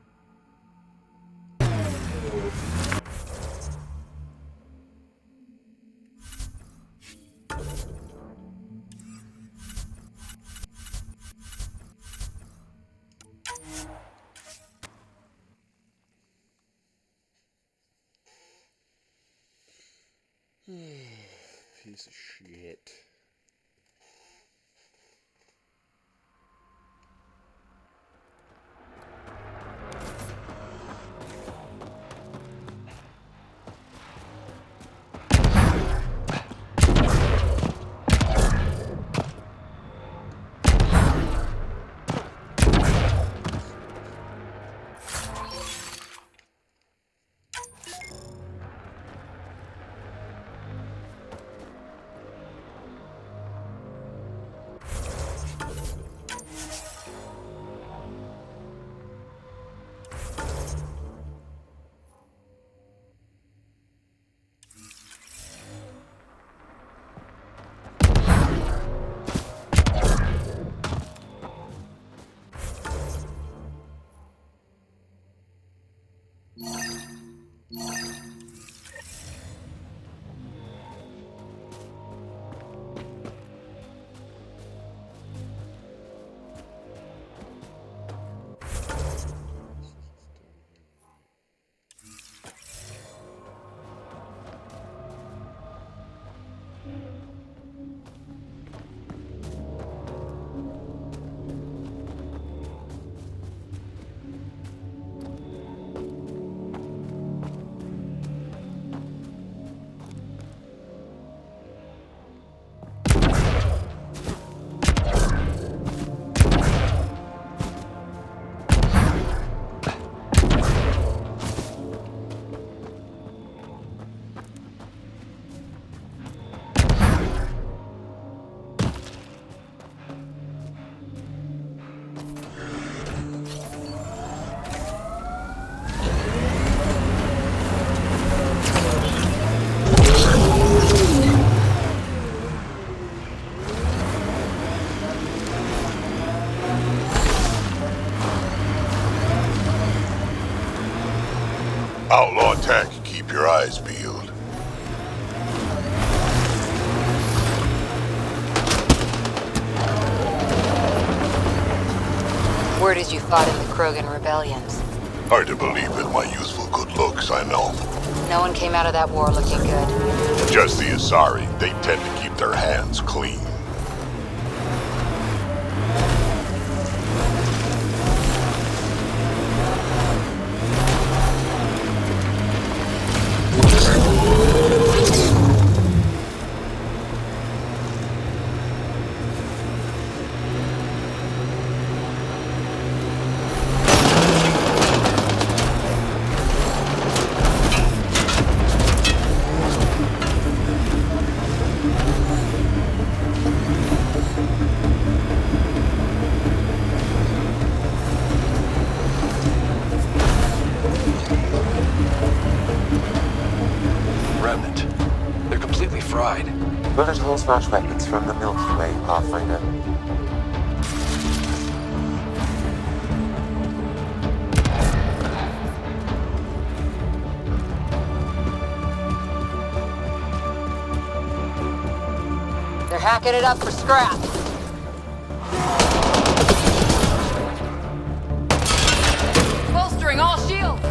Piece of shit. Outlaw tech, keep your eyes peeled. Word is you fought in the Krogan rebellions. Hard to believe in my youthful good looks, I know. No one came out of that war looking good. Just the Asari, they tend to keep their hands clean. Bullet holes match weapons from the Milky Way, Pathfinder. They're hacking it up for scrap. Bolstering all shields.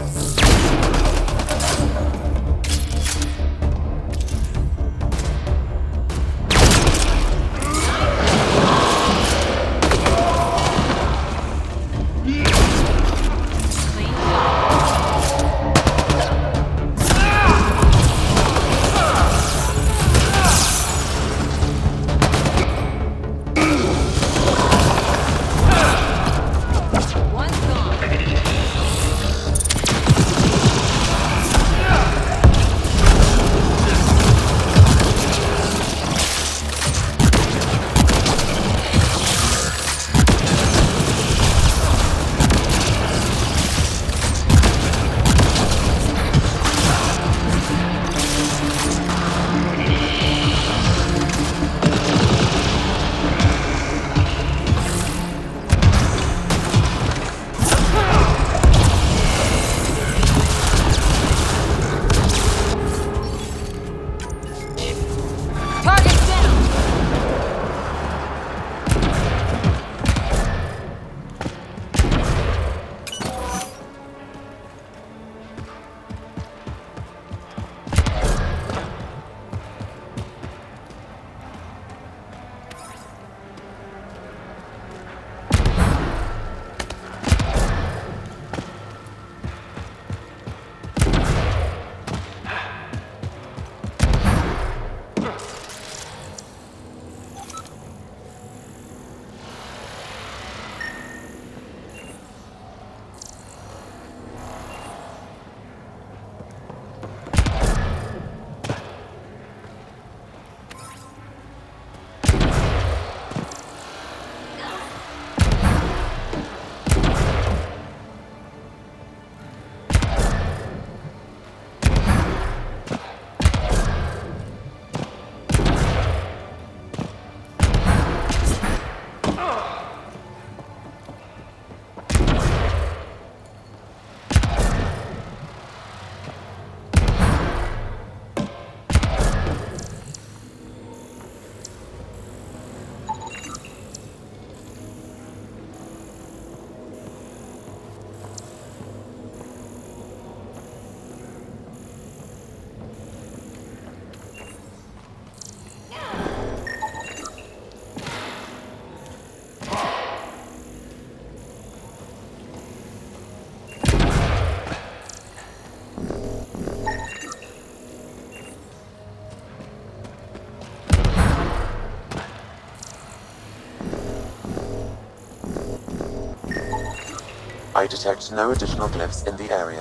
I detect no additional glyphs in the area.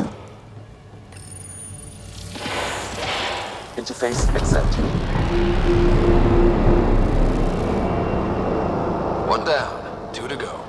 Interface accepted. One down, 2 to go.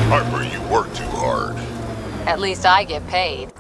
Harper, you work too hard. At least I get paid.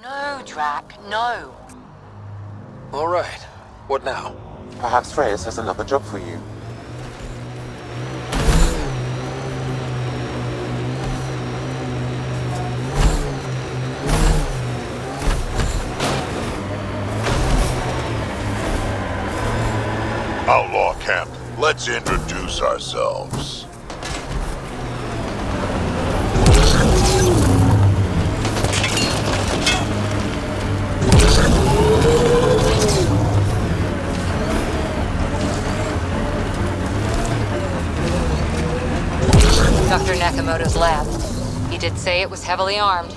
No, Drac, no. All right. What now? Perhaps Reyes has another job for you. Outlaw camp, let's introduce ourselves. Dr. Nakamoto's lab. He did say it was heavily armed.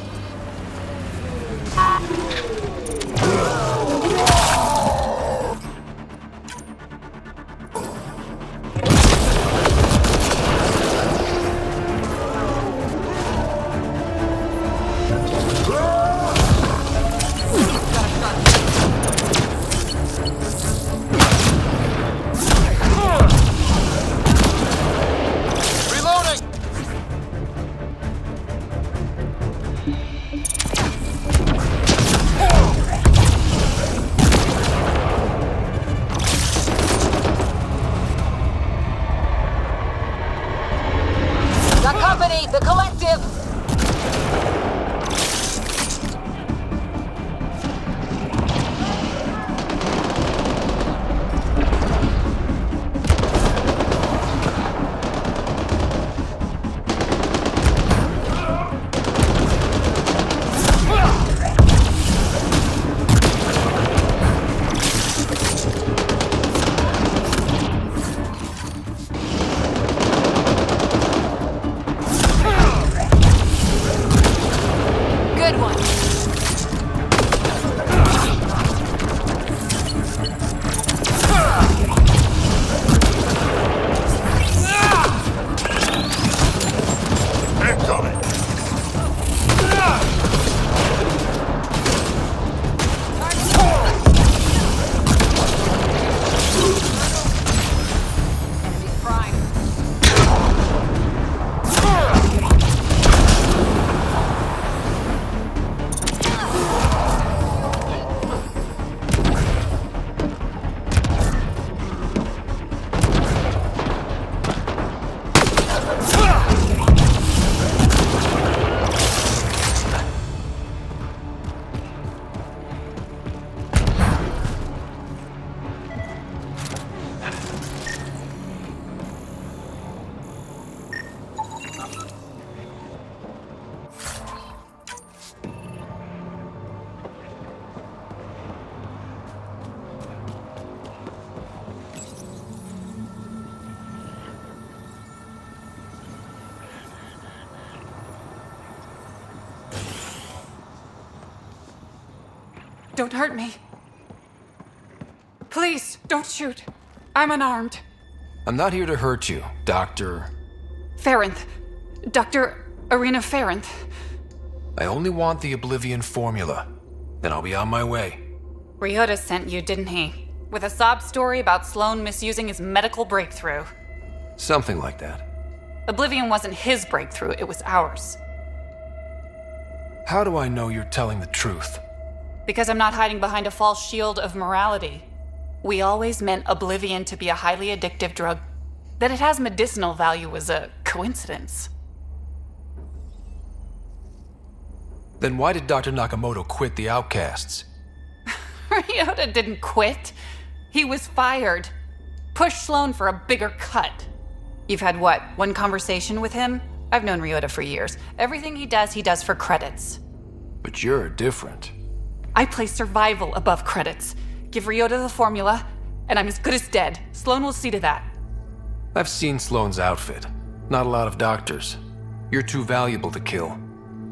Reloading! don't hurt me. Please, don't shoot. I'm unarmed. I'm not here to hurt you, Dr. Farenth. Dr. Arena Farenth. I only want the Oblivion formula. Then I'll be on my way. Ryota sent you, didn't he? With a sob story about Sloan misusing his medical breakthrough. Something like that. Oblivion wasn't his breakthrough, it was ours. How do I know you're telling the truth? Because I'm not hiding behind a false shield of morality. We always meant Oblivion to be a highly addictive drug. That it has medicinal value was a coincidence. Then why did Dr. Nakamoto quit the Outcasts? Ryota didn't quit. He was fired. Pushed Sloan for a bigger cut. You've had what, one conversation with him? I've known Ryota for years. Everything he does for credits. But you're different. I place survival above credits. Give Ryota the formula, and I'm as good as dead. Sloan will see to that. I've seen Sloan's outfit. Not a lot of doctors. You're too valuable to kill.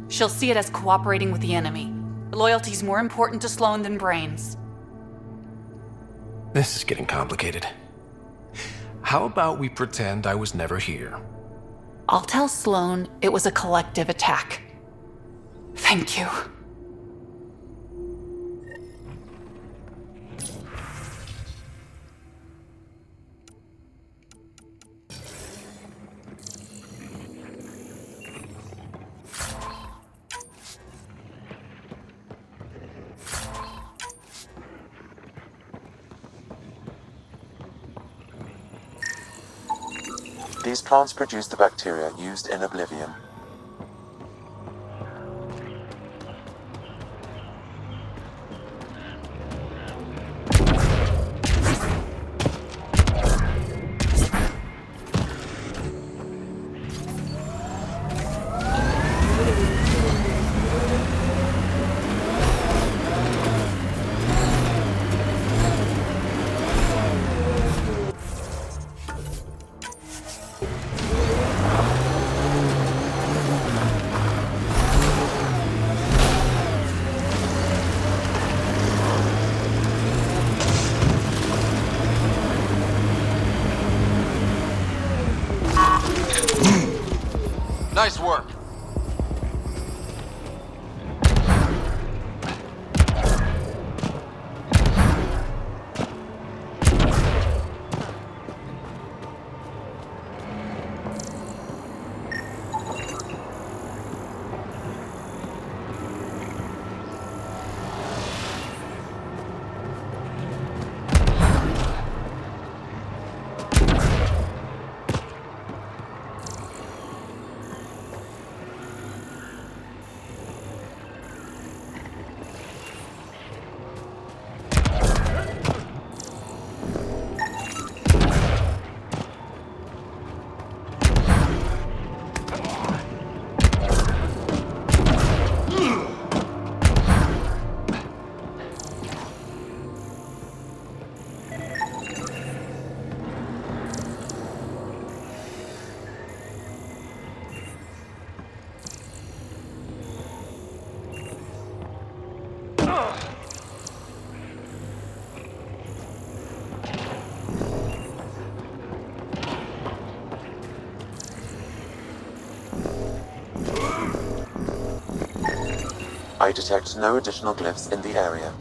She'll see it as cooperating with the enemy. Loyalty's more important to Sloan than brains. This is getting complicated. How about we pretend I was never here? I'll tell Sloan it was a collective attack. Thank you. These plants produce the bacteria used in Oblivion. Nice work. I detect no additional glyphs in the area.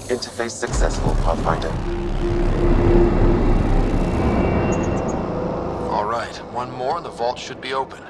Interface successful, Pathfinder. All right, one more and the vault should be open.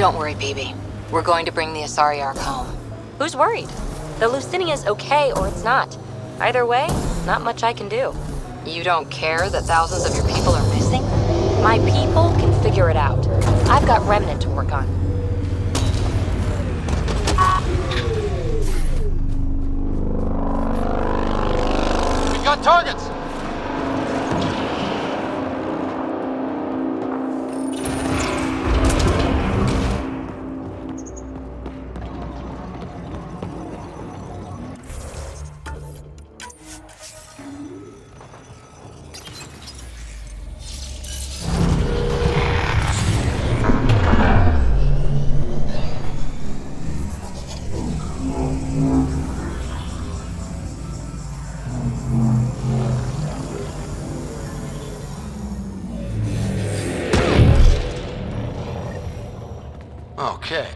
Don't worry, baby. We're going to bring the Asari Ark home. Who's worried? The Lucinia's okay or it's not. Either way, not much I can do. You don't care that thousands of your people are missing? My people can figure it out. I've got Remnant to work on. We got targets! Okay.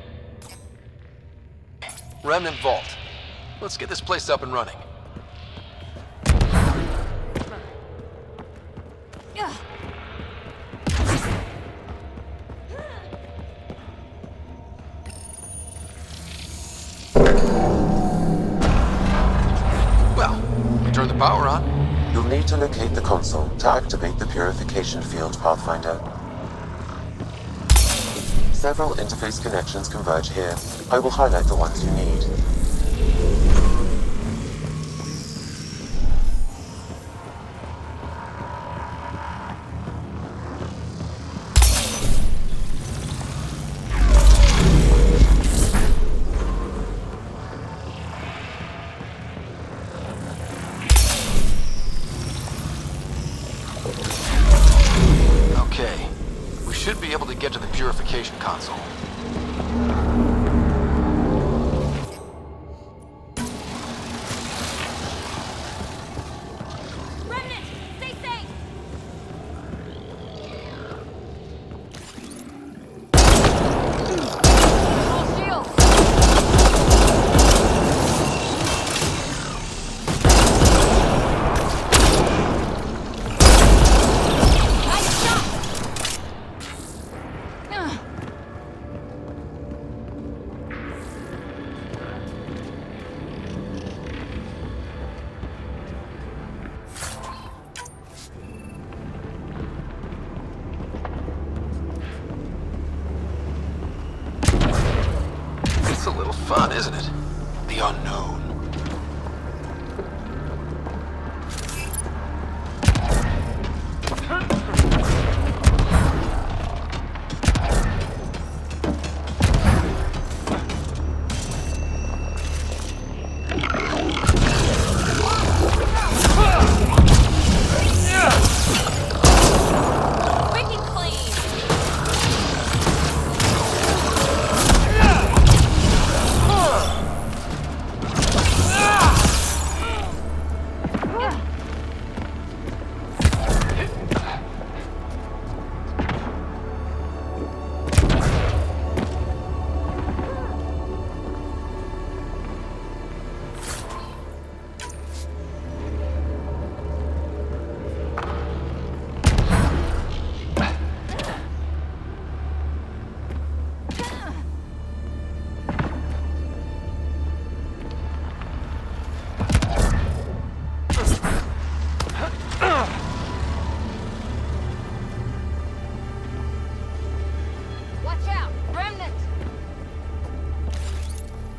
Remnant Vault. Let's get this place up and running. Well, we turn the power on. You'll need to locate the console to activate the purification field, Pathfinder. Several interface connections converge here. I will highlight the ones you need. Okay. We should be able to get to the purification console. It's a little fun, isn't it? The unknown.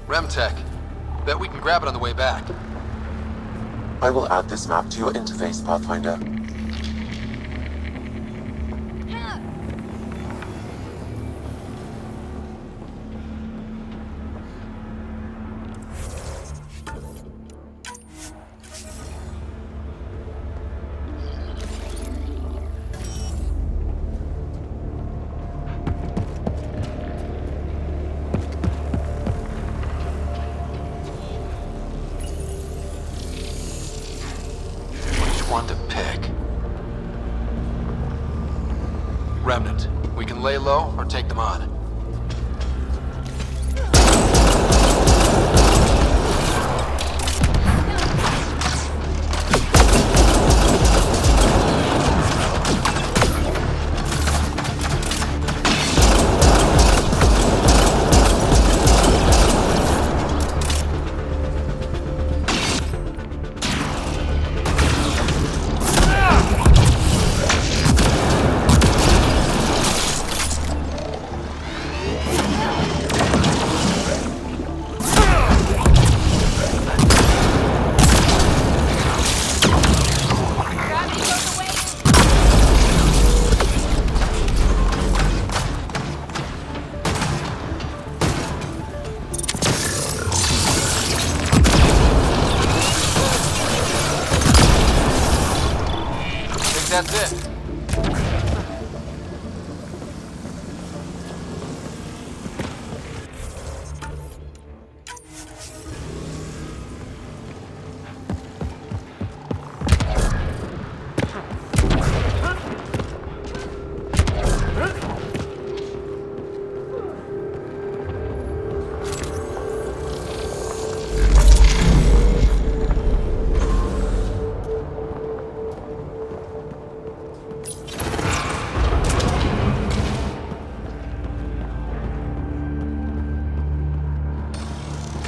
Remtech. Bet we can grab it on the way back. I will add this map to your interface, Pathfinder. One to pick. Remnant. We can lay low or take them on. that's it.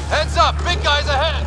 Heads up! Big guys ahead!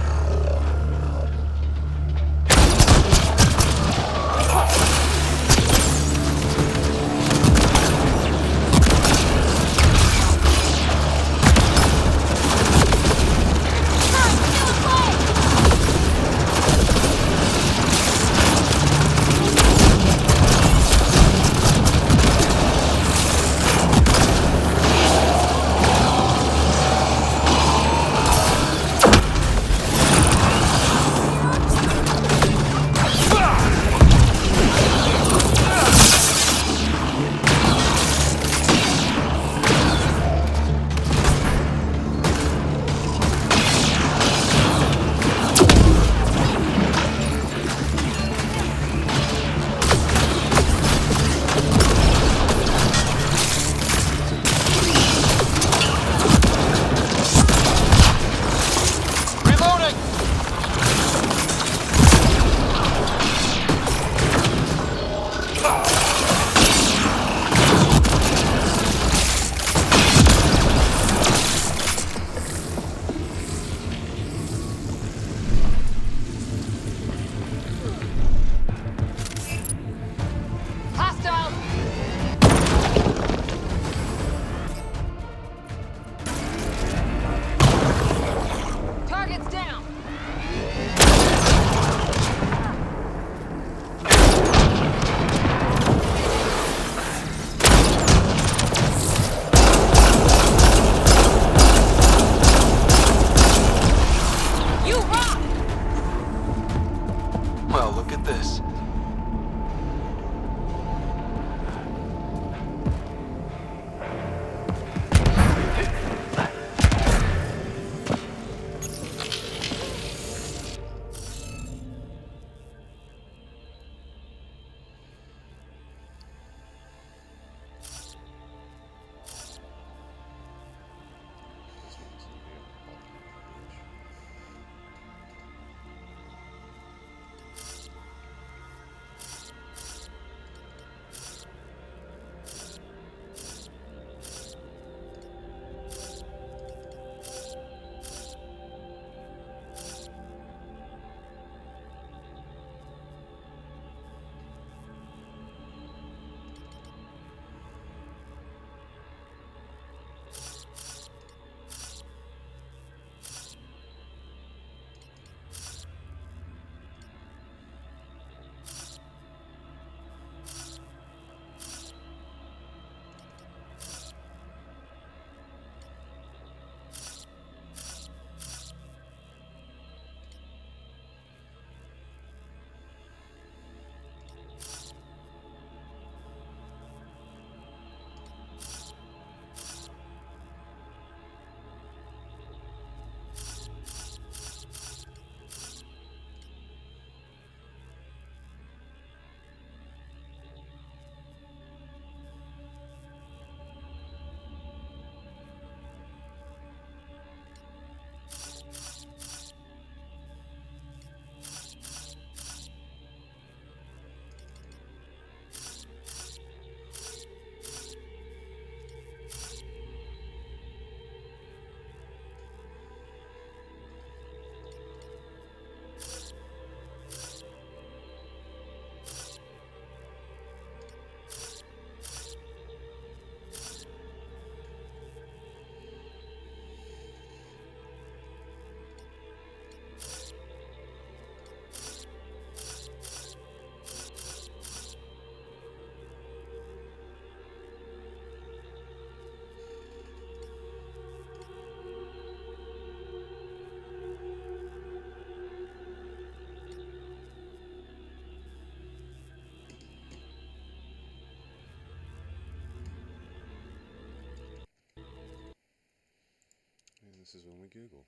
this is when we Google.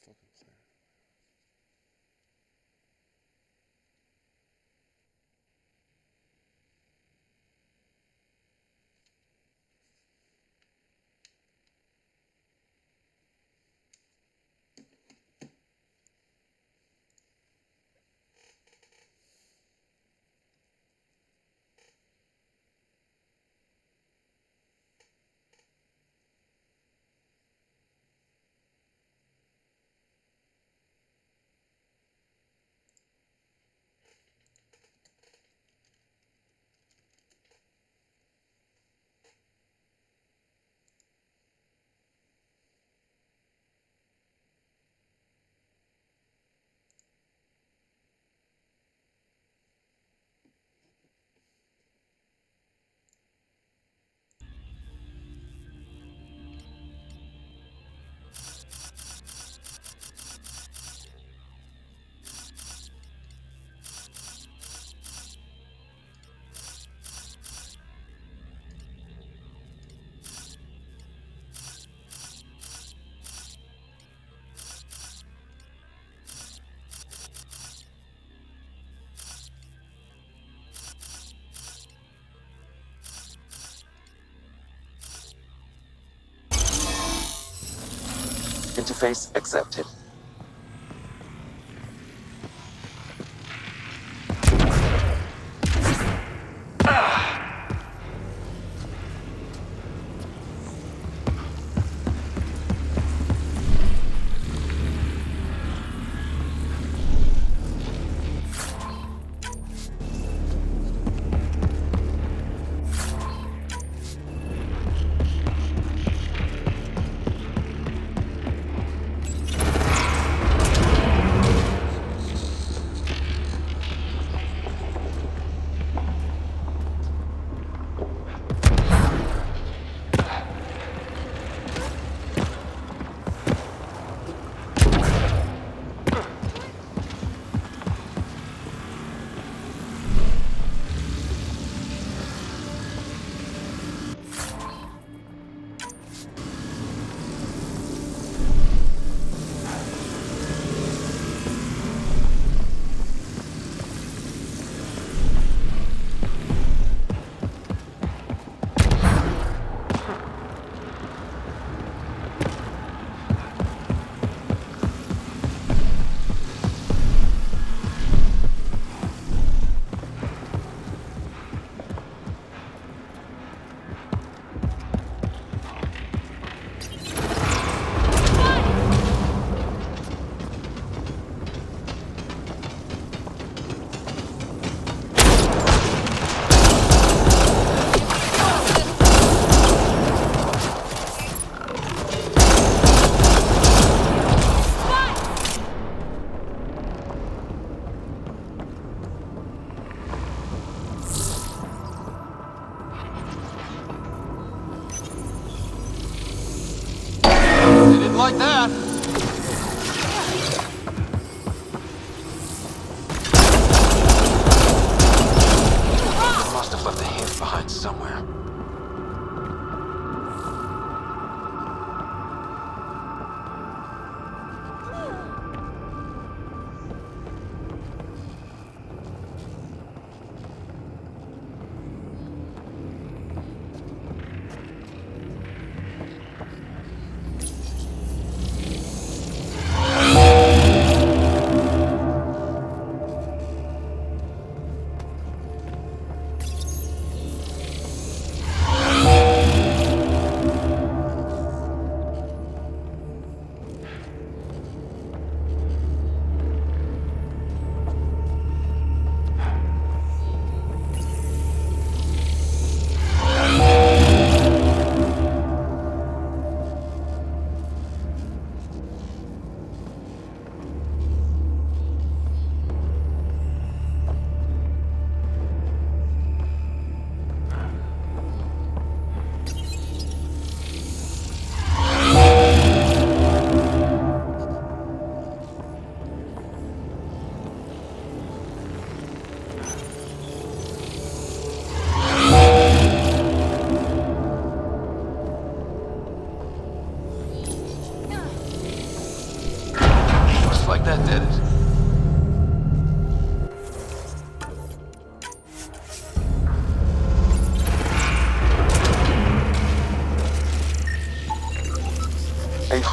Fucking saying. Interface accepted.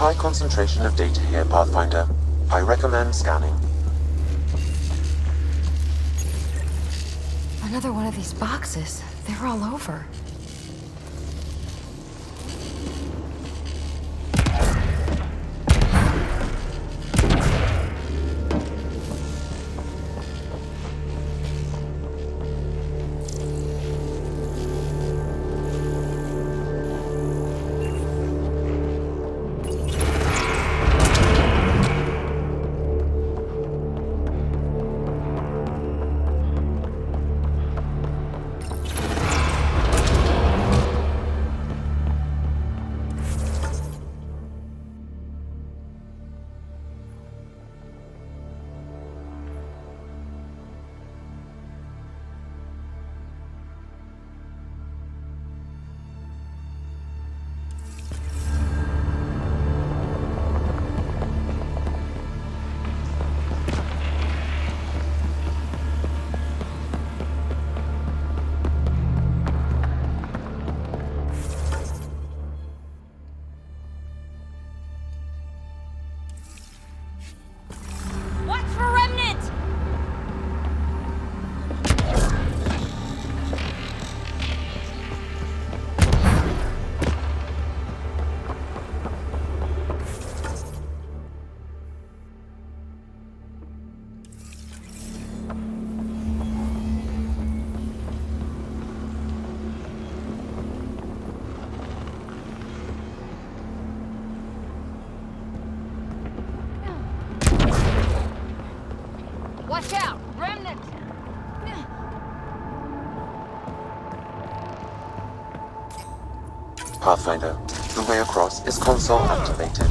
high concentration of data here, Pathfinder. I recommend scanning. Another one of these boxes. They're all over. Watch out! Remnant! Pathfinder, the way across is console activated.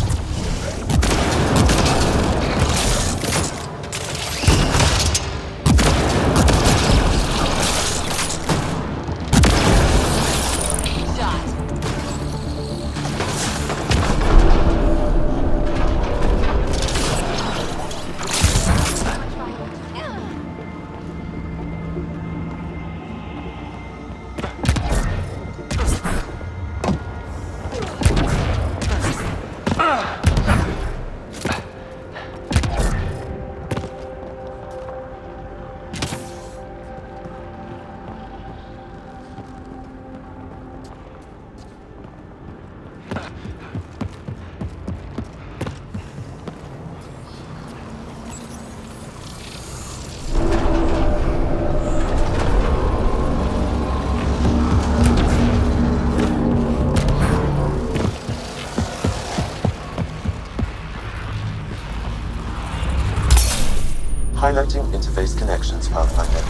Highlighting interface connections, Pathfinder.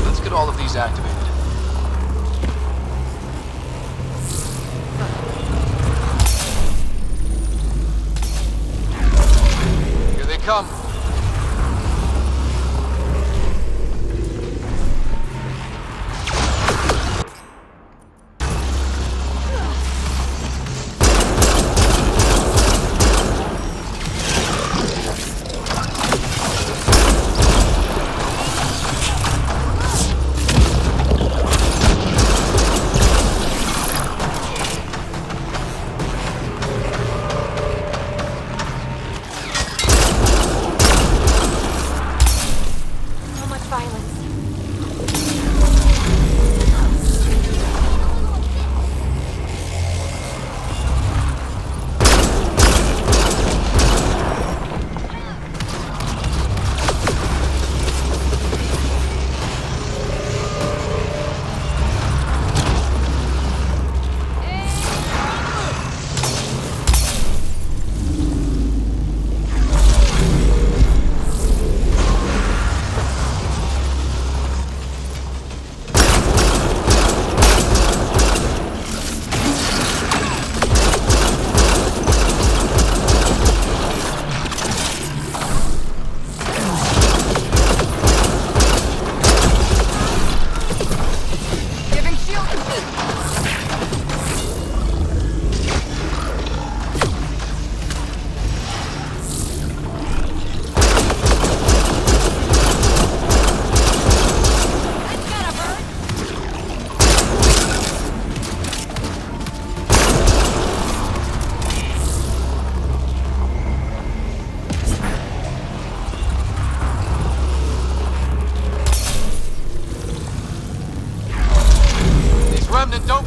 Let's get all of these activated. Here they come.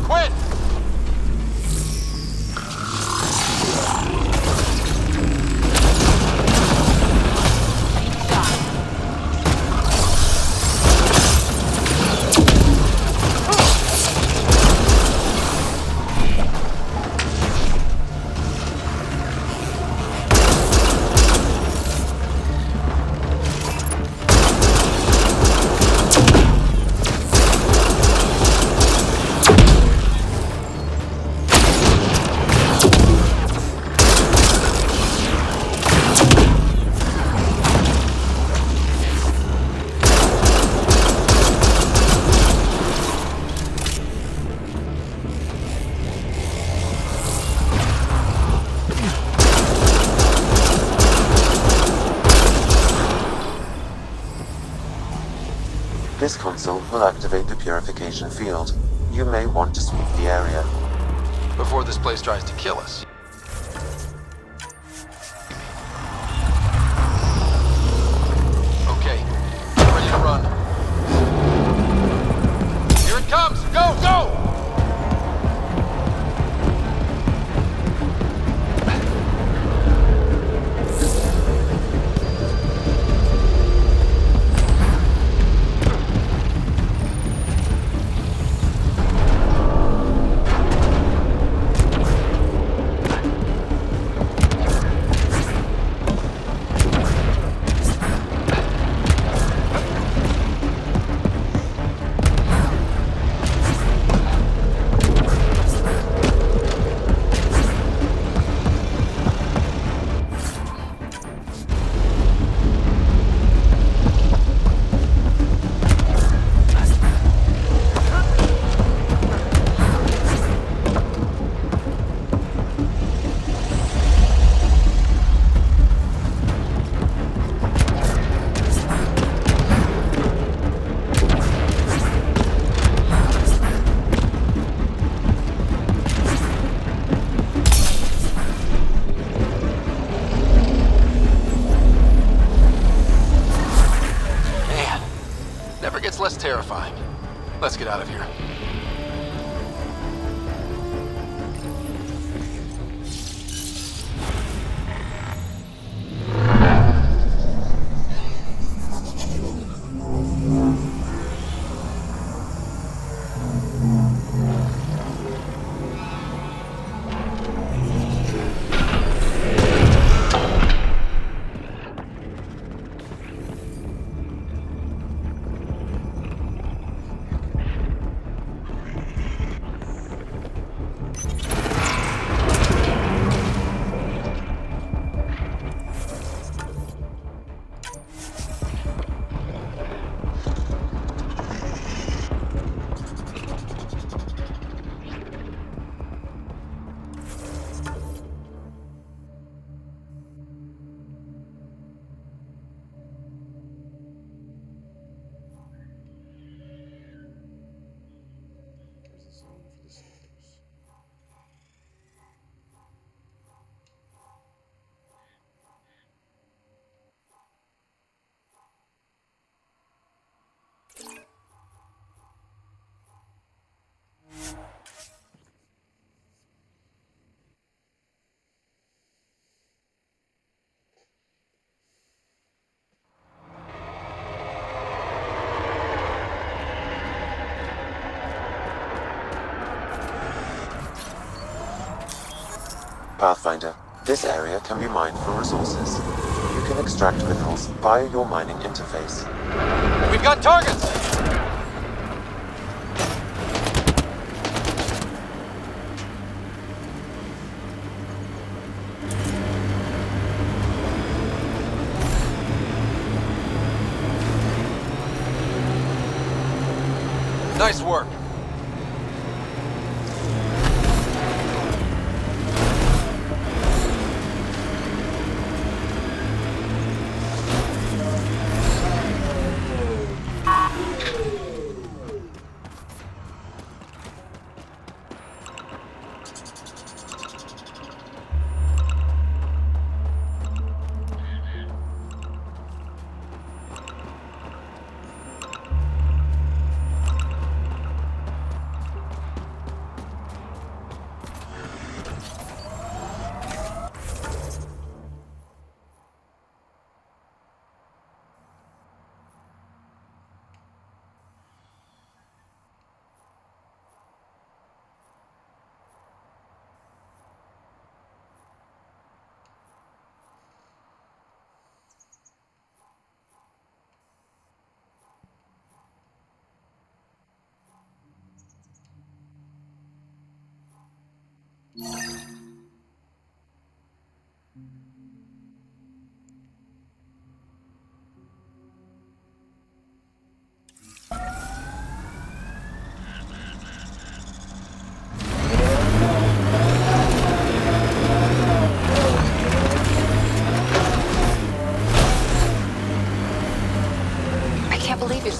Quit! This console will activate the purification field. You may want to sweep the area. Before this place tries to kill us. Okay, ready to run. Here it comes! Go, go! Less terrifying. Let's get out of here. Pathfinder, this area can be mined for resources. You can extract minerals via your mining interface. We've got targets! Nice work.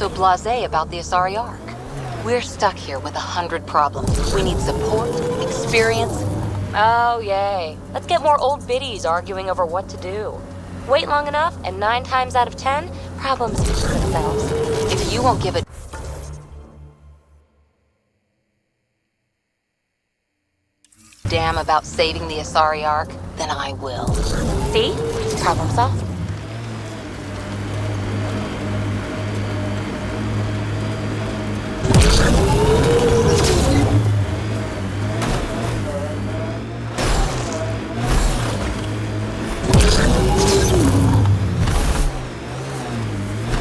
so blasé about the Asari Ark? We're stuck here with 100 problems. We need support, experience. Oh, yay. Let's get more old biddies arguing over what to do. Wait long enough, and 9 times out of 10, problems fix themselves. If you won't give a damn about saving the Asari Ark, then I will. See? Problem solved.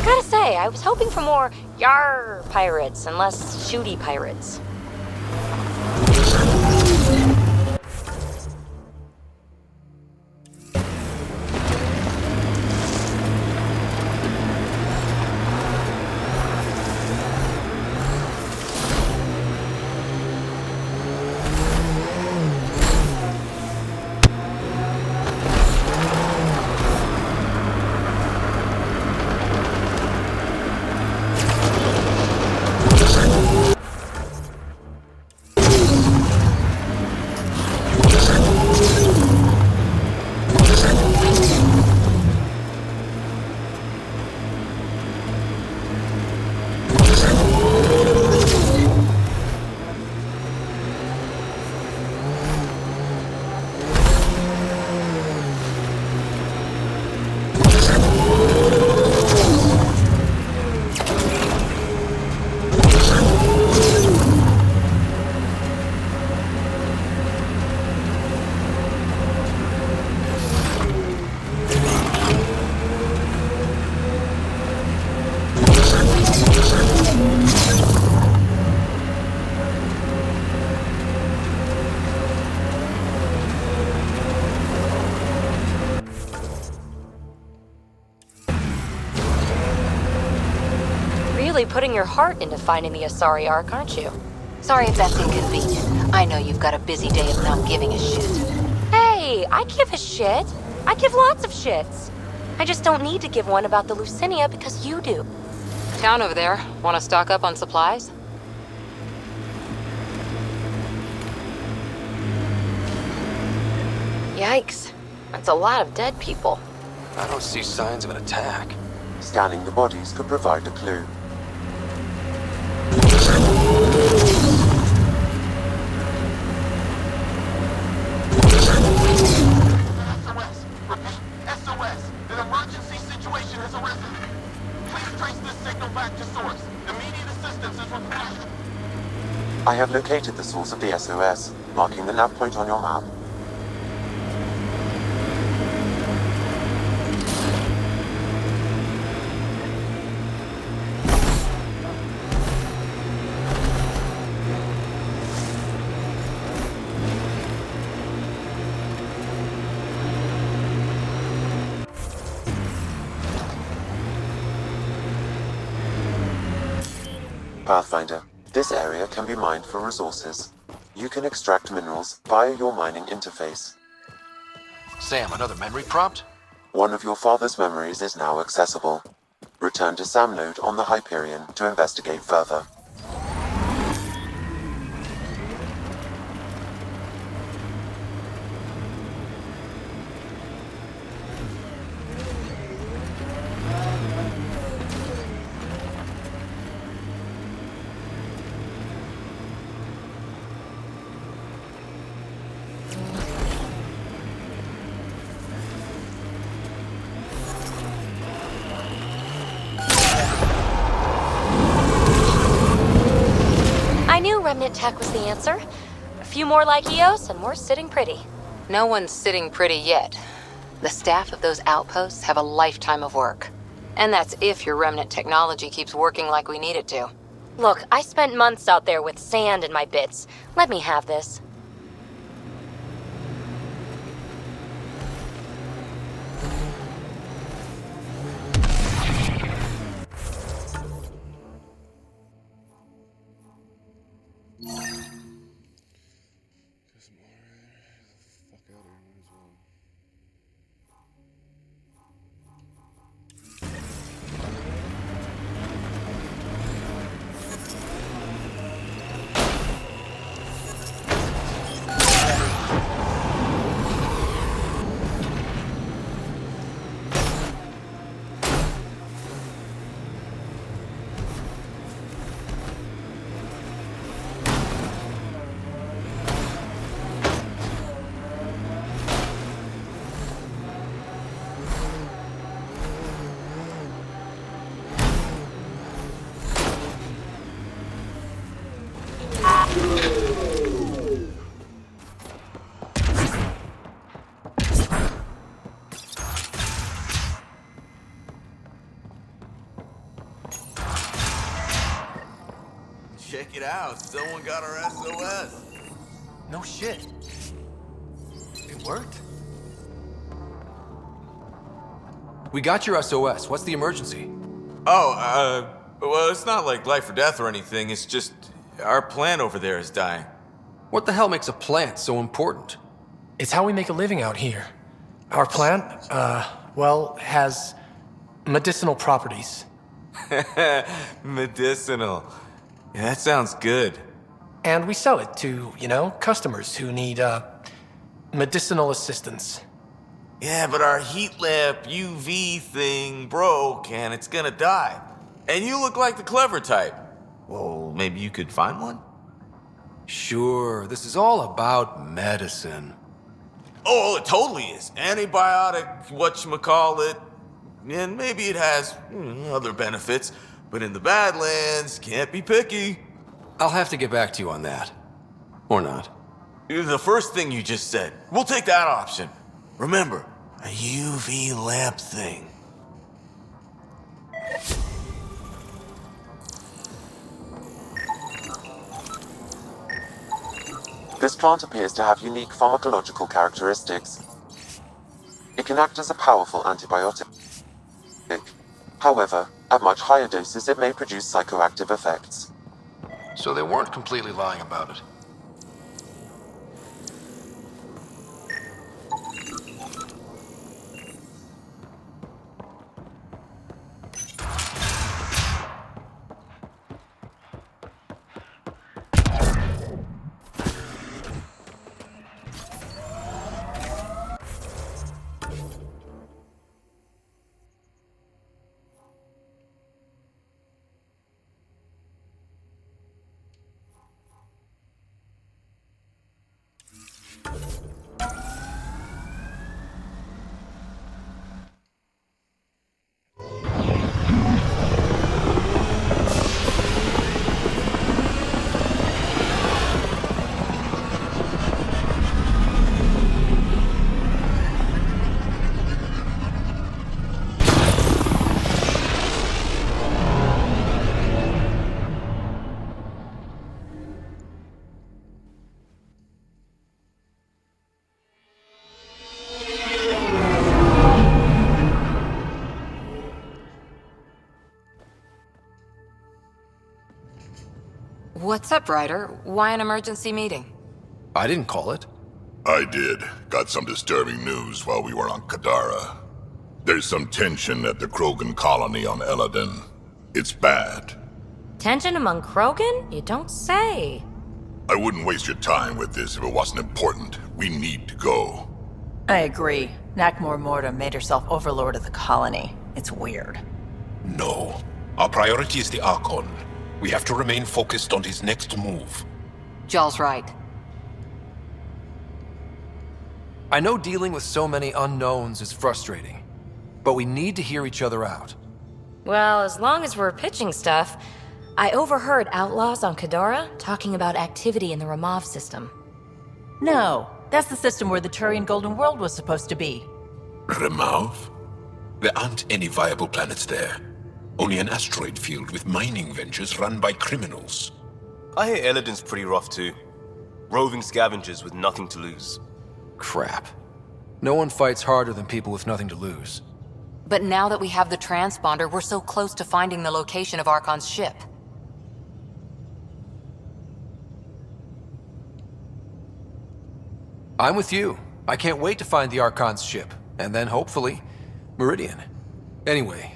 Gotta say, I was hoping for more yar pirates and less shooty pirates. Really putting your heart into finding the Asari Ark, aren't you? Sorry if that's inconvenient. I know you've got a busy day of not giving a shit. Hey, I give a shit. I give lots of shits. I just don't need to give one about the Lucinia because you do. Town over there. Want to stock up on supplies? Yikes. That's a lot of dead people. I don't see signs of an attack. Scanning the bodies could provide a clue. SOS! An emergency situation has arisen. Please trace this signal back to source. Immediate assistance is required. I have located the source of the SOS, marking the nav point on your map. Pathfinder, this area can be mined for resources. You can extract minerals via your mining interface. Sam, another memory prompt? One of your father's memories is now accessible. Return to Sam node on the Hyperion to investigate further. Remnant tech was the answer. A few more like EOS and we're sitting pretty. No one's sitting pretty yet. The staff of those outposts have a lifetime of work. And that's if your Remnant technology keeps working like we need it to. Look, I spent months out there with sand in my bits. Let me have this. Check it out. Someone got our SOS. No shit. It worked? We got your SOS. What's the emergency? Oh, well, it's not like life or death or anything. It's just our plant over there is dying. What the hell makes a plant so important? It's how we make a living out here. Our plant, well, has medicinal properties. Medicinal. Yeah, that sounds good. And we sell it to, customers who need, medicinal assistance. Yeah, but our heat lamp UV thing broke and it's gonna die. And you look like the clever type. Well, maybe you could find one? Sure, this is all about medicine. Oh, it totally is. Antibiotic, whatchamacallit. And maybe it has other benefits. But in the Badlands, can't be picky. I'll have to get back to you on that. Or not. The first thing you just said. We'll take that option. Remember, a UV lamp thing. This plant appears to have unique pharmacological characteristics. It can act as a powerful antibiotic. However, at much higher doses it may produce psychoactive effects. So they weren't completely lying about it. What's up, Ryder? Why an emergency meeting? I didn't call it. I did. Got some disturbing news while we were on Kadara. There's some tension at the Krogan colony on Eladin. It's bad. Tension among Krogan? You don't say. I wouldn't waste your time with this if it wasn't important. We need to go. I agree. Nakmor Morta made herself overlord of the colony. It's weird. No. Our priority is the Archon. We have to remain focused on his next move. Jall's right. I know dealing with so many unknowns is frustrating, but we need to hear each other out. Well, as long as we're pitching stuff, I overheard outlaws on Kadara talking about activity in the Ramav system. No, that's the system where the Turian Golden World was supposed to be. Ramav? There aren't any viable planets there. Only an asteroid field with mining ventures run by criminals. I hear Eladin's pretty rough too. Roving scavengers with nothing to lose. Crap. No one fights harder than people with nothing to lose. But now that we have the transponder, we're so close to finding the location of Archon's ship. I'm with you. I can't wait to find the Archon's ship, and then hopefully, Meridian. Anyway,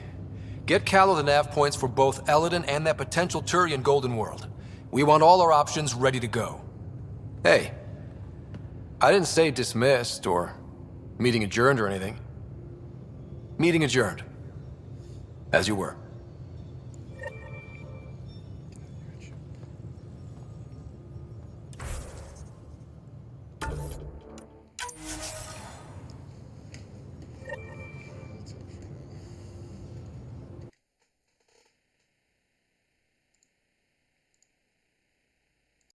get Callow the nav points for both Eladin and that potential Turian Golden World. We want all our options ready to go. Hey, I didn't say dismissed or meeting adjourned or anything. Meeting adjourned. As you were.